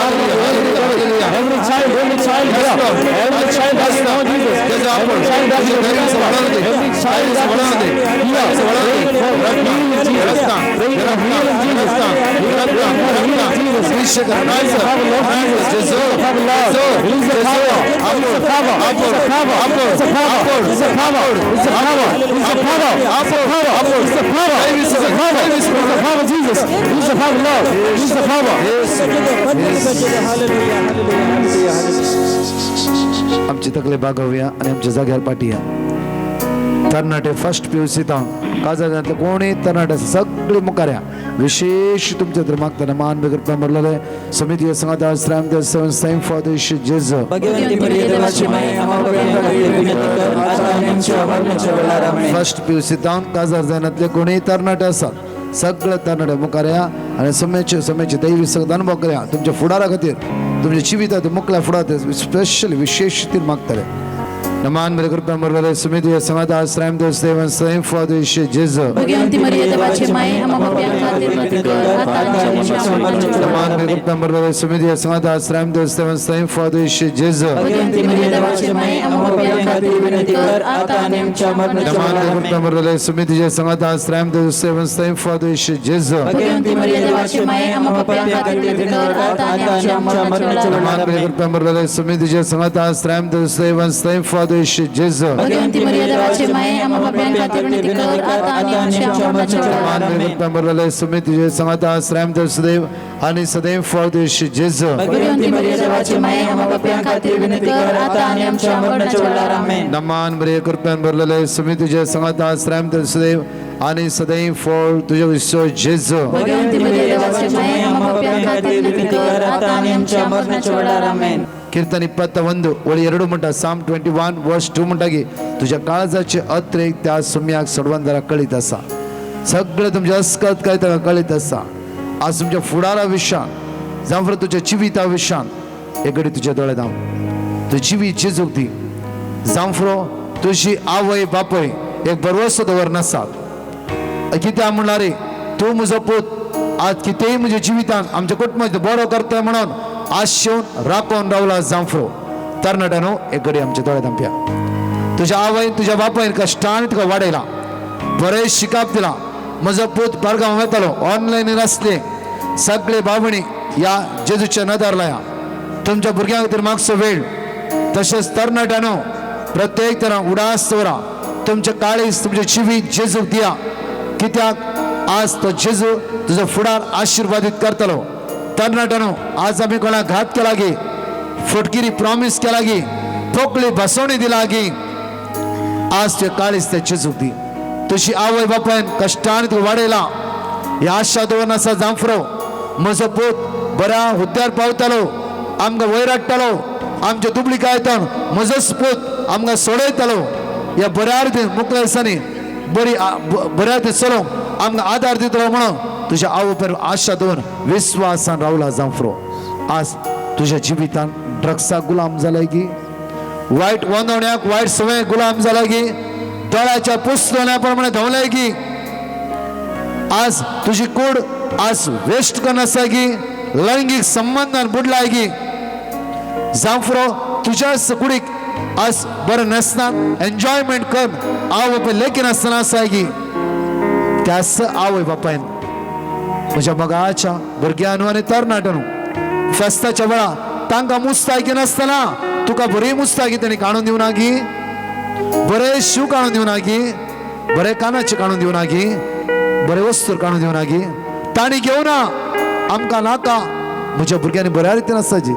Hallelujah. Every child, every child, Yes, Lord. every child has no Jesus. त्याचं आपण Every child has तुझ्या no धैर्याचं वळण दे. Every child धैर्याचं वळण दे. धैर्याचं वळण दे. रत्ना, रत्ना, रत्ना, रत्ना, रत्ना, रत्ना. निश्चय कर. नायचं, नायचं. जेजू, जेजू, जेजू. आपण, आपण, आपण, आमची तकले भागवूया आणि आमच्या जाग्यावर पाठवूया. तरणाटे फर्स्ट PUC काजातले कोणी तरणाटे सगळे मुखाऱ्या विशेष तुमच्या तर मागताना मान बेगर प्रमरलेले समिती संघात आश्रम द सेवन साइम फॉर द जेजू भगवंती मरिया देवाची माय आम्हा बाप्यांखातीर विनंती कर आता आणि आमच्या मरणाच्या वेळेला आमेन. फर्स्ट PUC काजार जाण्यातले कोणी तरणाटे असतात सगळं तरणाटे मुखाऱ्या आणि समयाचे दैवी सगळं अनुभव करा तुमच्या फुडारा खातीर तुमच्या जिवितात मुखल्या फुडात स्पेशल विशेष तीर मागतले. नमान मेरे कृपा मरले समिती संघात आश्रम द सेवन साइम फॉर द जेजू भगवंती मरिया देवाची माय आम्हा बाप्यांखातीर विनंती कर आता आणि आमच्या मरणाच्या नमान मेरे कृपा मरले समिती संघात आश्रम द सेवन साइम फॉर द जेजू भगवंती मरिया देवाची माय आम्हा बाप्यांखातीर विनंती कर आता आणि आमच्या मरणाच्या नमान मेरे कृपा मरले समिती संघात आश्रम द सेवन साइम फॉर द जेजू भगवंती मरिया देवाची माय आम्हा बाप्यांखातीर विनंती कर आता आणि आमच्या मरणाच्या नमान मेरे कृपा मरले समिती संघात आश्रम द सेवन साइम फॉर जेजू भगवंती मरिया देवाची माय आम्हा बाप्यांखातीर विनंती कर आता आणि आमच्या मरणाच्या नमान मेरे कृपा मरले समिती संघात आश्रम द सदैव आणि सदैव फॉर द जेजू भगवंती मरिया देवाची माय आम्हा बाप्यांखातीर विनंती कर आता आणि आमच्या मरणाच्या वेळेला आमेन. नमान मेरे कृपा मरले समिती संघात आश्रम द सदैव आणि सदैव फॉर तुझे विश्व जेजू भगवंती मरिया देवाची माय आम्हा बाप्यांखातीर विनंती कर आता आणि आमच्या मरणाच्या वेळेला आमेन. कीर्तन 21 ಒಳಿ 2 ಮುಂಟ ಸಾಮ್ 21 ವರ್ಸ್ 2 ಮುಂಟಾಗಿ तुझ्या काळजाचे अतिरेक त्या सुम्याक सोडवून जरा कळीत असा सगळं तुमच्या अस्कत काय त्याला कळीत असा आज तुमच्या फुडारा विशान जांफर तुझ्या जिविता विशान एकडे तुझ्या दोळे दाव तू जिवी जेजूक दी जांफरो तुझी आवय बापय एक भरवसो दवर नसात कित्या म्हणला रे तू म्हजो पूत आज कितेंय म्हज्या जिवितान आमच्या कुटुंबात बरो करतोय म्हणून आशेवन राखून रावला जांफरो तरणाट्यानो एक घडी आमच्या दोळ्यात आमप्या तुझ्या आवयन तुझ्या बापायन कष्टाने तुका वाडयला बरे शिकाप दिला म्हजो पूत बारगांव वयतालो ऑनलायन आसले सगळे बाबणी या जेजूच्या नदार लाया तुमच्या भुरग्यां खातीर मागचो वेळ तशेंच तरणाट्यानो प्रत्येक तरा उडास दवरा तुमच्या काळीज तुमचे जिवीत जेजूक दिया कित्याक आज तो जेजू तुजो फुडार आशीर्वादीत करतलो. तरणाट्यानो आज आम्ही कोणा घात केला गी फुटकिरी प्रॉमिस केला गी पोकळी बसवणी दिला गी आज ते काळीच ते जेजूक दी तुझी आवय बापायन कष्टाने तू वाडयला या आशा दवरन आसा जांफरो म्हजो पूत बऱ्या हुद्द्यार पावतलो आमकां वयर हाडटलो आमच्या दुबळीकायेतन म्हजोच पूत आमकां सोडयतलो या बऱ्या रितीन मुखल्या दिसांनी बऱ्या रितीन चलोवंक आमकां आदार दितलो म्हणून तुझ्या आवय आशा दवरून विश्वासान रावला जांफरो आज तुझ्या जिवितान ड्रग्साक गुलाम जालाय की वाईट वंदवण्याक वाईट सवय गुलाम झाला की दोळ्याच्या पुस्तण्याप्रमाणे धावलाय की आज तुझी कूड आज वेस्ट करून आसा की लैंगिक संबंधान बुडलाय की जांफरो तुझ्याच कुडीक आज बरं नसना एन्जॉयमेंट कर आवय बापाय लेकीन आसतना आसा की त्यास आवय बापायन म्हज्या मगाच्या भुरग्यां आनी तरणाट्यान फेस्ताच्या वेळा तांकां मुस्तायकी नासतना तुका बरी मुस्तायकी तेणी काडून दिवना की बरे शू काडून दिवना की बरे कानाचे काडून दिवना की बरे वस्तू काडून दिवना की ताणी घेवना आमकां नाका म्हज्या भुरग्यांनी बऱ्या रितीन आसपाची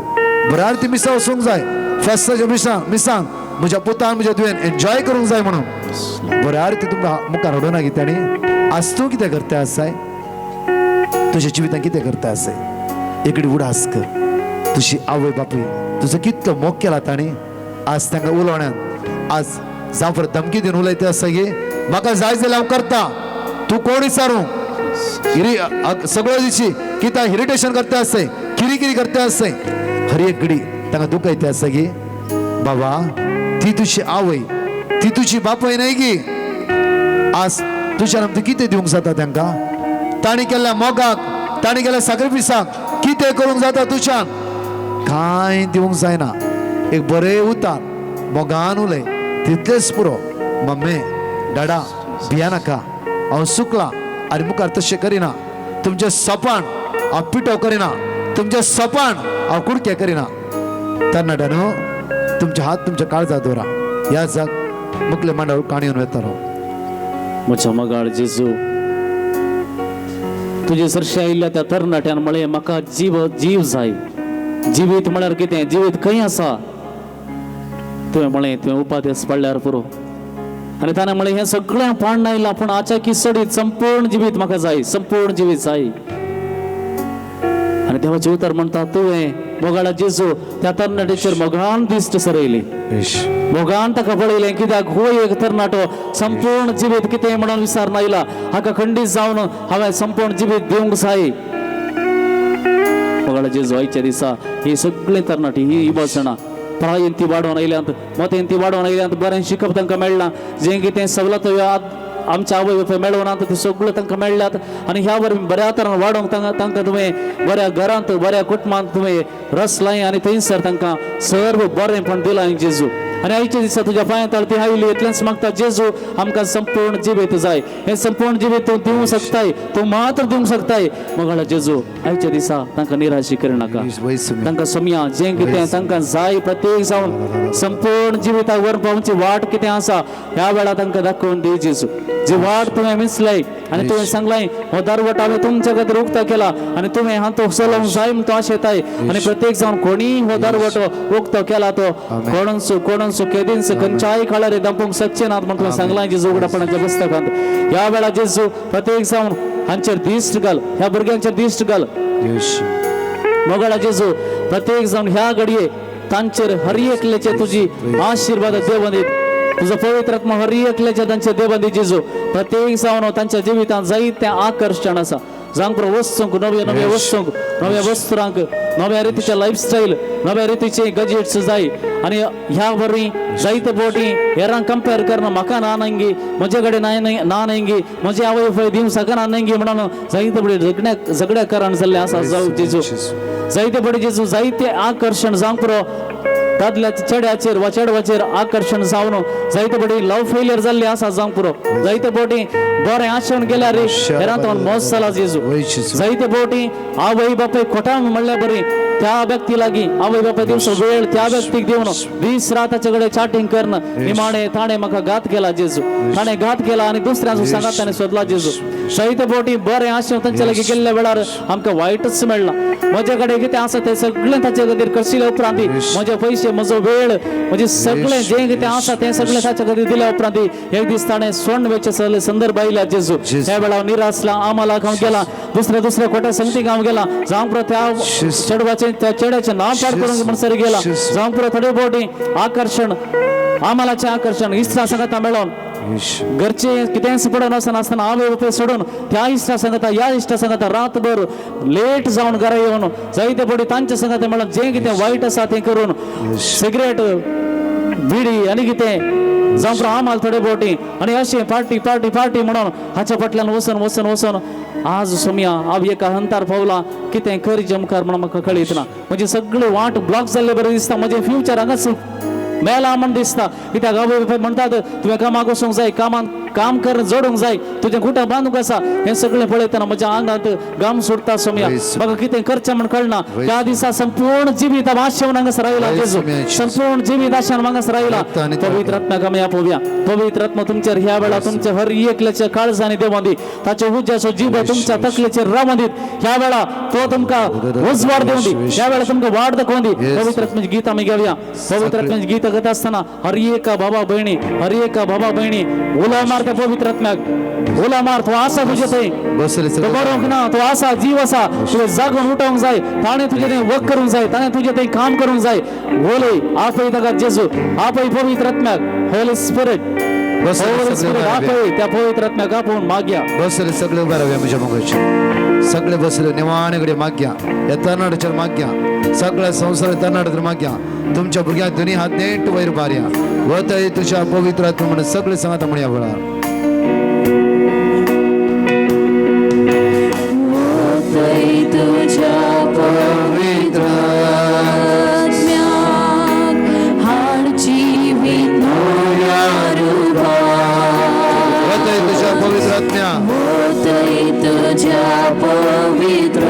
बऱ्या रितीन मिसां वचूंक जाय फेस्ताच्या मिसांक म्हज्या पुतान म्हज्या तुवें एन्जॉय करूंक जाय म्हणून बऱ्या रितीन तुमकां मुखार हाडूना की ताणी आज तूं कितें करता आसाय तुझ्या जिवितान कितें करता आसाय एकडे उडास कर तुझी आवय बापूय तुजो कितलो मोग केला ताणी आज तांकां उलोवण्यान आज जांफर धमकी दिवन उलयता आसा की म्हाका जाय जाल्यार हांव करता तूं कोण विचारूं सगळो दिशी कित्या इरिटेशन करता आसय किरी करता आसय हर एक घडी तांकां दुख येता आसा की बाबा ती तुजी आवय ती तुजी बापूय न्हय की आज तुज्यान आमकां कितें दिवंक जाता तांकां ताणी केल्ल्या मोगाक ताणी केल्ल्या सॅक्रिफिसाक कितें करूंक जाता तुज्यान कांय दिवंक जायना एक बरें उतार मोगान उलय तितलेच पुरो मम्मे डाडा भिया नाका हांव चुकला आनी मुखार तशें करिना तुमचे सपान हांव पिटो करिना तुमचे सपान हांव कुडके करिना तरणाट्यानो तुमचे हात तुमच्या काळजात दवरा ह्या जाग मुखले मांडव काणयोन वेतालो म्हज्या मगाळ जेजू तुजे सरशे आयिल्ल्या त्या तरणाट्यान म्हळें म्हाका जीव जाय जिवीत म्हळ्यार कितें जिवीत खंय आसा तुवें म्हळें तुवें उपादेश पडल्यार पुरो आनी ताणें म्हळें हें सगळें पाण आयलां पूण आचाकी सडीत संपूर्ण जिवीत म्हाका जाय संपूर्ण जिवीत जाय आनी देवाचें उतर म्हणटा तुवें मोगाळा जेजू त्या तरणाट्याचेर मोगान दिश्ट सरयली मोगान ताका पळयलें कित्याक हो एक तरणाटो संपूर्ण जिवीत कितें म्हणून विचारना आयला हाका खंडीत जावन हांवें संपूर्ण जिवीत दिवंक जाय मोगाळा जेजू आयच्या दिसा ही सगळीं तरणाटी ही बसणां प्रायेन ती वाडोवन आयल्यांत मोतेन ती वाडोवन आयल्यांत बरें शिकप तांकां मेळना जें कितें सवलतो आमच्या आवय बापाय मेळोनात ते सगळें तांकां मेळ्ळ्यात आनी ह्या वरवीं बऱ्या तरान वाडोवंक तांकां तुवें बऱ्या घरांत बऱ्या कुटुंबांत तुवें रस लाय आनी थंयसर तांकां सर्व बरेंपण दिलां जेजू आनी आयच्या दिसा तुज्या पांया तळती हायली इतलेंच मागता जेजू आमकां संपूर्ण जिवीत जाय हें संपूर्ण जिवीत तूं दिवंक शकताय तूं मात्र दिवंक शकताय मोगाळा जेजू आयच्या दिसा तांकां निराशी करिनाका तांकां समया जें कितें तांकां जाय प्रत्येक जावन संपूर्ण जिविताक व्हरून पावची वाट कितें आसा ह्या वेळार तांकां दाखोवन दी जेजू जी वाट तुवें मिसलय आनी तुवें सांगलाय हो दरवट हांवें तुमच्या खातीर उक्तो केला आनी तुवें हांव तो चलोवंक जाय म्हूण तो आशेताय आनी प्रत्येक जावन कोणी हो दरवट उक्तो केला तो कोणून केदींच खंयच्याय काळार दंपूंक शकचे नात म्हूण तुवें सांगलाय जेजू उगडापणाच्या पुस्तकांत ह्या वेळार जेजू प्रत्येक जावन हांचेर दिश्ट घाल ह्या भुरग्यांचेर दिश्ट घाल मोगाळा जेजू प्रत्येक जावन ह्या घडये तांचेर हर एकल्याचे तुजी आशीर्वाद देवंदीत तुझं पवित्र आत्मा हर एकल्याच्या तांचे देवंदी जेजू प्रत्येक जावन तांच्या जिवितांत जायतें आकर्षण आसा जांक वस्तूंक नव्या वस्तूंक नव्या वस्तुरांक नव्या रितीचे लायफस्टायल नव्या रितीचे गजेट्स जाय आनी ह्या वरवीं जायते बोटी हेरांक कंपेर करना म्हाका ना नांगी म्हजे कडेन ना नांगी म्हजे आवय बापाय दिवंक शकना नांगी म्हणून जायते बडी झगड्या कारण जाल्ले आसा जावं जेजू जायते बडी जेजू जायते आकर्षण जावंक पुरो दादल्या चेड्याचेर वा चेडवाचेर आकर्षण जावन जायते बडी लव फेलियर जाल्ली आसा जावंक पुरो जायते बोटी बरें आशेवन गेल्यार हेरांत मोस जाला जेजू जायते बोटी आवय बापाय खोटांग म्हणल्यार बरी त्या व्यक्ती लागीं आवय बापाय दिवचो वेळ त्या व्यक्तीक दिवन दीस रात ताचे कडेन चॅटिंग करना निमाणे ताणें म्हाका घात केला जेजू ताणें घात केला आनी दुसऱ्यांचो सांगात ताणें सोदला जेजू जायते बोटी बरें आशेवन तांचे लागीं गेल्ल्या वेळार आमकां वायटच मेळना म्हजे कडेन कितें आसा तें सगळें ताचे खातीर करशिल्ल्या उपरांत म्हजे पयशे म्हजो वेळ म्हणजे सगळें जें कितें आसा तें सगळें ताचे खातीर दिल्या उपरांत एक दीस ताणें स्वर्ण वेचे संदर्भ आयल्या जेजू ह्या वेळार निरासला आम्हाला हांव गेला दुसऱ्या खोट्या संगतीक हांव गेला जावं पुरो त्या चेडवाचें त्या चेड्याचें नांव पाड करूंक म्हणसर गेला जावं पुरो थोडे बोटी आकर्षण आम्हालाचें आकर्षण इश्टा संगता मेळोन घरचे कितेंच पडून आसतना आवय बापाय सोडून त्या इश्टा सांगता ह्या इश्टा सांगता रातभर लेट जावन घरा येवन जायते पडी तांच्या सांगता मेळोन जें कितें वायट आसा तें करून सिगरेट बिडी आनी कितें जावं पुरो आमाल थोडे बोटी आनी अशें पार्टी म्हणून हाच्या फाटल्यान वचून आज सोमया हांव एका हंतार पावला कितें करीचें मुखार म्हणून म्हाका कळीत ना म्हणजे सगळें वाट ब्लॉक जाल्ले बरें दिसता म्हजें फ्युचर हांगाच मेला म्हण दिसता कित्याक आवय बापाय म्हणटात तुवें कामाक वचूंक जाय कामान काम कर जोडूंक जाय तुजें खुटां बांदूंक आसा हें सगळें पळयतना म्हज्या आंगांत घाम सुट्टा सोमया म्हाका कितें करचें म्हण कळना त्या दिसा संपूर्ण जिवीत आशेवन हांगासर आयला जेजू संपूर्ण जिवीत आशेवन हांगासर आयला पवित्र आत्म्याक आमी आपोवया पवित्र आत्मा तुमचेर ह्या वेळा तुमच्या हर एकल्याच्या काळजांनी देवों दी ताचे उज्याचो जीव तुमच्या तकलेचेर रावों दीत ह्या वेळा तो तुमकां उजवाड देवों दी ह्या वेळा तुमकां वाड दाखोवन दी पवित्र आत्म्याचें गीत आमी घेवया पवित्र आत्म्याचें गीत घेत आसतना हर एका बाबा भयणी उलो मार त्या पवित्र आत्म्याक उलो मार तो आसा तुजे थंय तो बरोवंक ना तो आसा जीव आसा तुवें जागून उठोवंक जाय ताणें तुजें थंय वर्क करूंक जाय ताणें तुजें थंय काम करूंक जाय उलय आपय ताका जेजू आपय पवित्र आत्म्याक होली स्पिरिट आपय त्या पवित्र आत्म्याक आपोवन मागया बसले सगळे उभे रावया म्हज्या मोगाचे सगळे बसले निवाणे कडेन मागया ह्या तरणाट्याचेर मागया सगळ्या संवसार तरणाट्याचेर मागया तुमच्या भुरग्यांक दोनी हात नेट वयर मारया वतय तुझ्या पवित्र आत्मा म्हणून सगळे सांगात म्हणया वेळार तुझ्या पवित्र तुझ्या पवित्र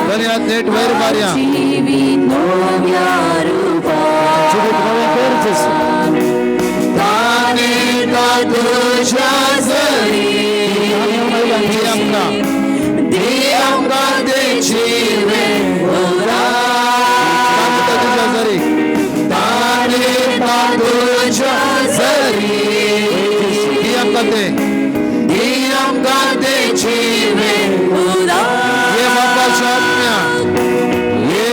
दुनियात नेट वैर बार्या जीवित नव्या रूपात ताने का तुझ्या जरी आमका देची वेळा ताने का तुझ्या जरी आमका देची वेळा ये बापाच्या आज्ञा ये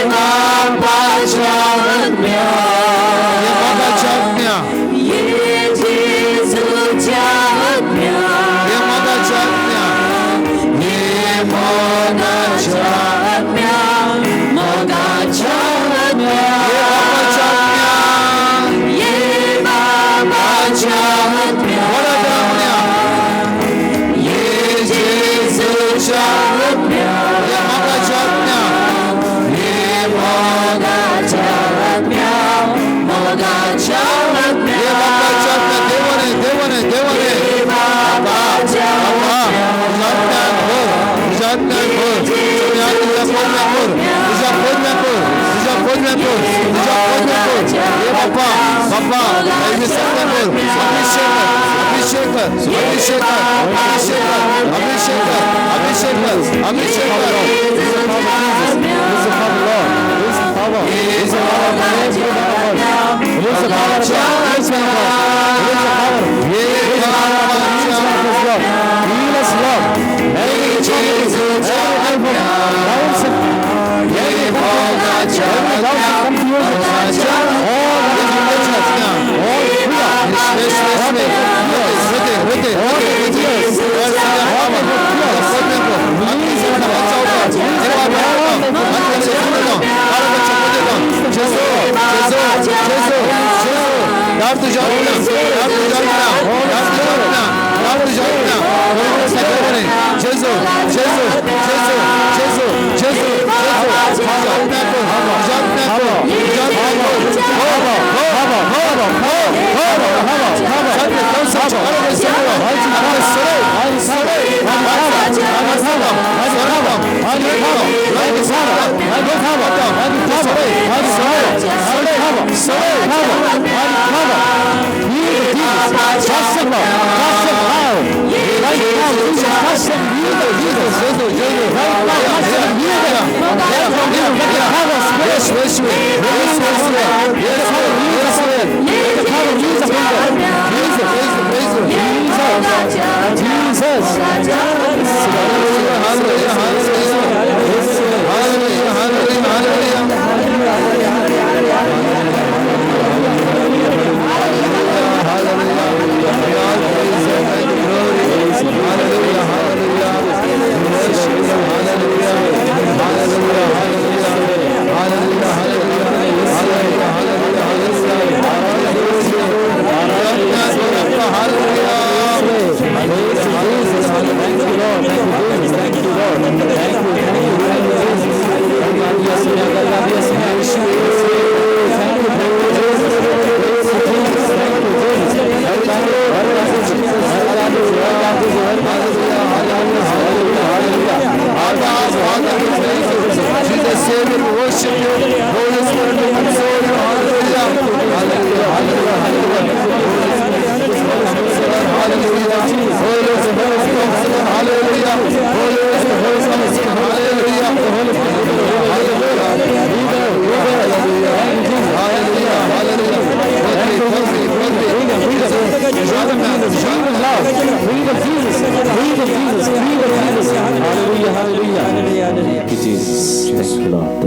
बापाच्या आज्ञा ये बापाच्या आज्ञा ये जेजूच्या आज्ञा ये मगाच्या आज्ञा ये मगाच्या आज्ञा मगाच्या आज्ञा ये बापाच्या आज्ञा ये जेजूच्या आज्ञा ये मगाच्या आज्ञा ये मगाच्या आज्ञा मगाच्या आज्ञा ये बापाच्या आज्ञा देवाने बापाच्या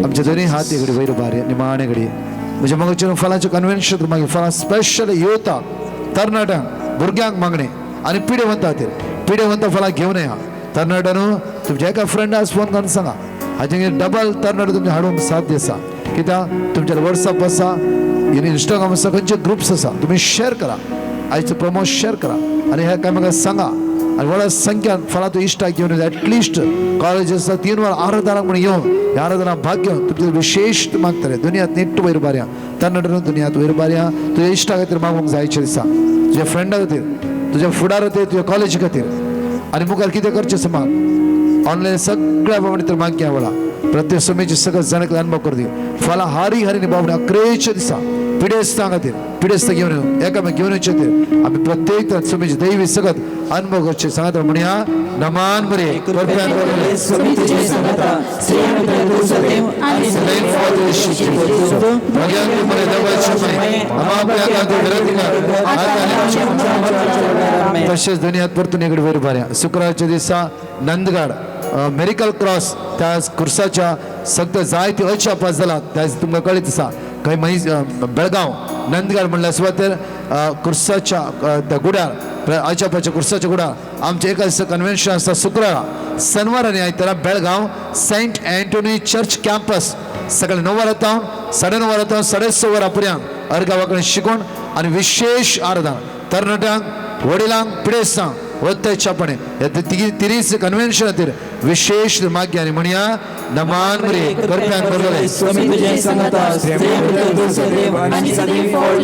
आमच्या दोन्ही हात इकडे वैर बारे निमाणे घडी म्हणजे मग फळाचे कन्व्हेन्शन मागे फळा स्पेशल युवता तरणाट्यांक भुरग्यांक मागणे आणि पिढेवंत खातीर पिढेवंत फळां घेवन या तरणाट्यानं तुमच्या एका फ्रेंडास फोन करून सांगा हाचे डबल तरणाट तुमच्या हाडूंक साध्य आसा कित्याक तुमच्या व्हॉट्सअप आसा इंस्टाग्राम आसा खंयचे ग्रुप्स आसा तुम्ही शेअर करा आयचं प्रमोट शेअर करा आणि हे काय म्हाका सांगा आणि व्हड संख्यान फळां तूं इश्टाक घेवन एटलिस्ट कॉलेज आसा 3 वर आराधनाक म्हणून येवन ह्या आराधना भाग घेवन तुमचे विशेष मागतले दुनियांत नेट वयर बाऱ्या तरणाट्यान दुनियांत वयर बाऱ्या तुज्या इश्टा खातीर मागूंक जायचें दिसा तुज्या फ्रेंडा खातीर तुज्या फुडार खातीर तुज्या कॉलेजी खातीर आणि मुखार कितें करचें समाग ऑनलायन सगळ्या बाबा तर माग घ्या वळा प्रत्येक समेची सगळं जाणक अनुभव करते फला हारी हारी बाबा अकरेच्या दिसा पिडेस्तां खातीर पिडेस्तां घेवन येवन एकामेक घेवन येवचे खातीर आमी प्रत्येक समेची दैवी सगत अनुभव करचे सांगात म्हणया नमान बरे परप्यान बरे समितीचे संगता श्री आम्ही तू सदैव आणि सदैव फादर शिकतो भगवान के बरे देवाचे समय आम्हा आपल्या विनंती कर आता तसेच दुनियात परतून इकडे वयर भरया शुक्रारच्या दिसा नंदगड मेडिकल क्रॉस त्या कुर्साच्या सगळं जायती अचापास जाला त्या तुमकां कळीत आसा खंय मनीस बेळगांव नंदगड म्हणल्यार सुवातेर कुर्साच्या त्या गुड्यार अचापाच्या कुर्साच्या गुड्यार आमचे एका दिसा कन्व्हेन्शन आसता शुक्रारा शनिवार आनी आयतारा Belgaum saint Antony church campus सकाळी 9 वरां 9:30 वरां 6:30 वरां पर्यंत अर्गावाकडे शिकून आणि विशेष आराधना तरणाट्यांक वडिलांक पिडेस्तांक वत्तेच्यापणे तिरीस कन्व्हेन्शन खातीर विशेष मागे आनी म्हणया नमान बरे करप्यान बरोबर समितीचे संगता श्री आम्ही तू सदैव आणि सदैव फादर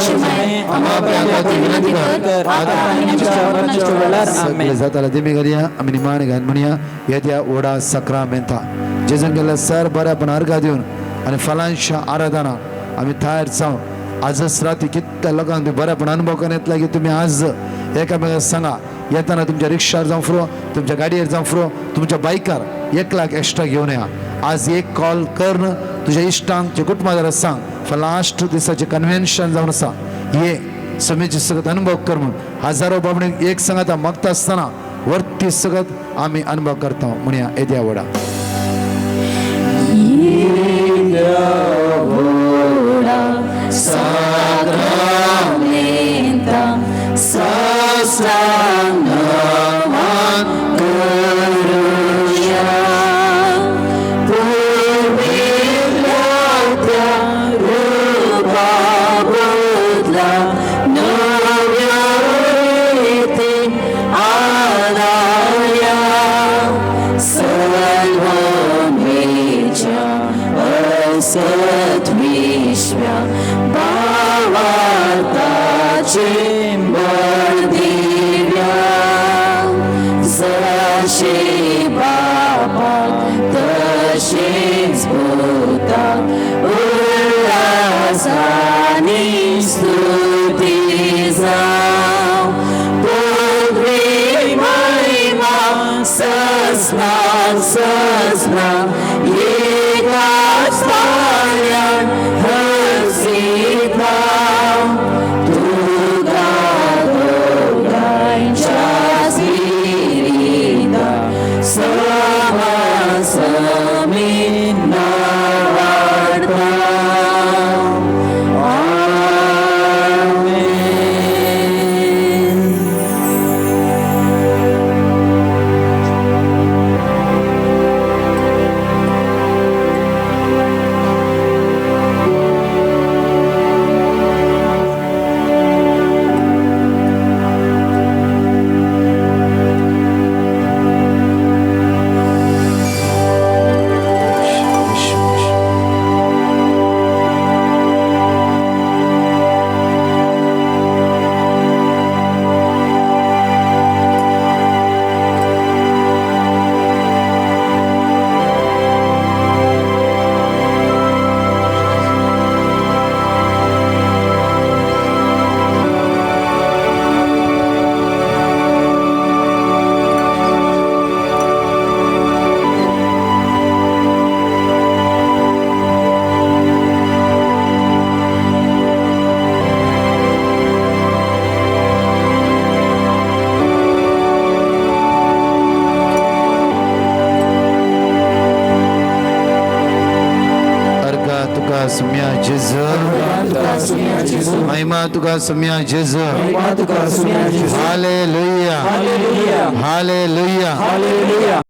शिकतो विनंती कर आता आणि आमच्या मरणाच्या वेळार आमेन जाताला देमी घालया आमी निमाण घाल म्हणया येद्या ओडा सक्रामेंता जेजन गेल्या सर बरें आपण अर्घा दिवन आनी फलांच्या आराधना आमी तयार जावन आजच राती कितल्या लोकांक तुम्ही बरेपण अनुभव करून येतला की तुम्ही आज एकामेकाक सांगा येताना तुमच्या रिक्षार जावं फुरो तुमच्या गाडयेर जावं फुरो तुमच्या बायकार 1 लाख एक्स्ट्रा घेवन या आज एक कॉल कर तुझ्या इश्टांक तुझ्या कुटुंबादाराक सांग लास्ट दिसाचे कन्व्हेन्शन जावन आसा हे समेची सगळं अनुभव कर म्हणून हजारो बाबडे एक सांगाता मागता आसतना वर्ती सगळं आमी अनुभव करता म्हणया येद्या vada Sacramenta, sasangavan karuya, purvilauta rupa budla, novyariti adaya, salvamecha asatmishya, Cimbal divya Zashi baba Tashiz buta Ullasani stuti zao Pudri mahima Sasna sasna Yekas talyan Hasita Sumya Jesu Mahima tuka Sumya Jesu Hallelujah Hallelujah Hallelujah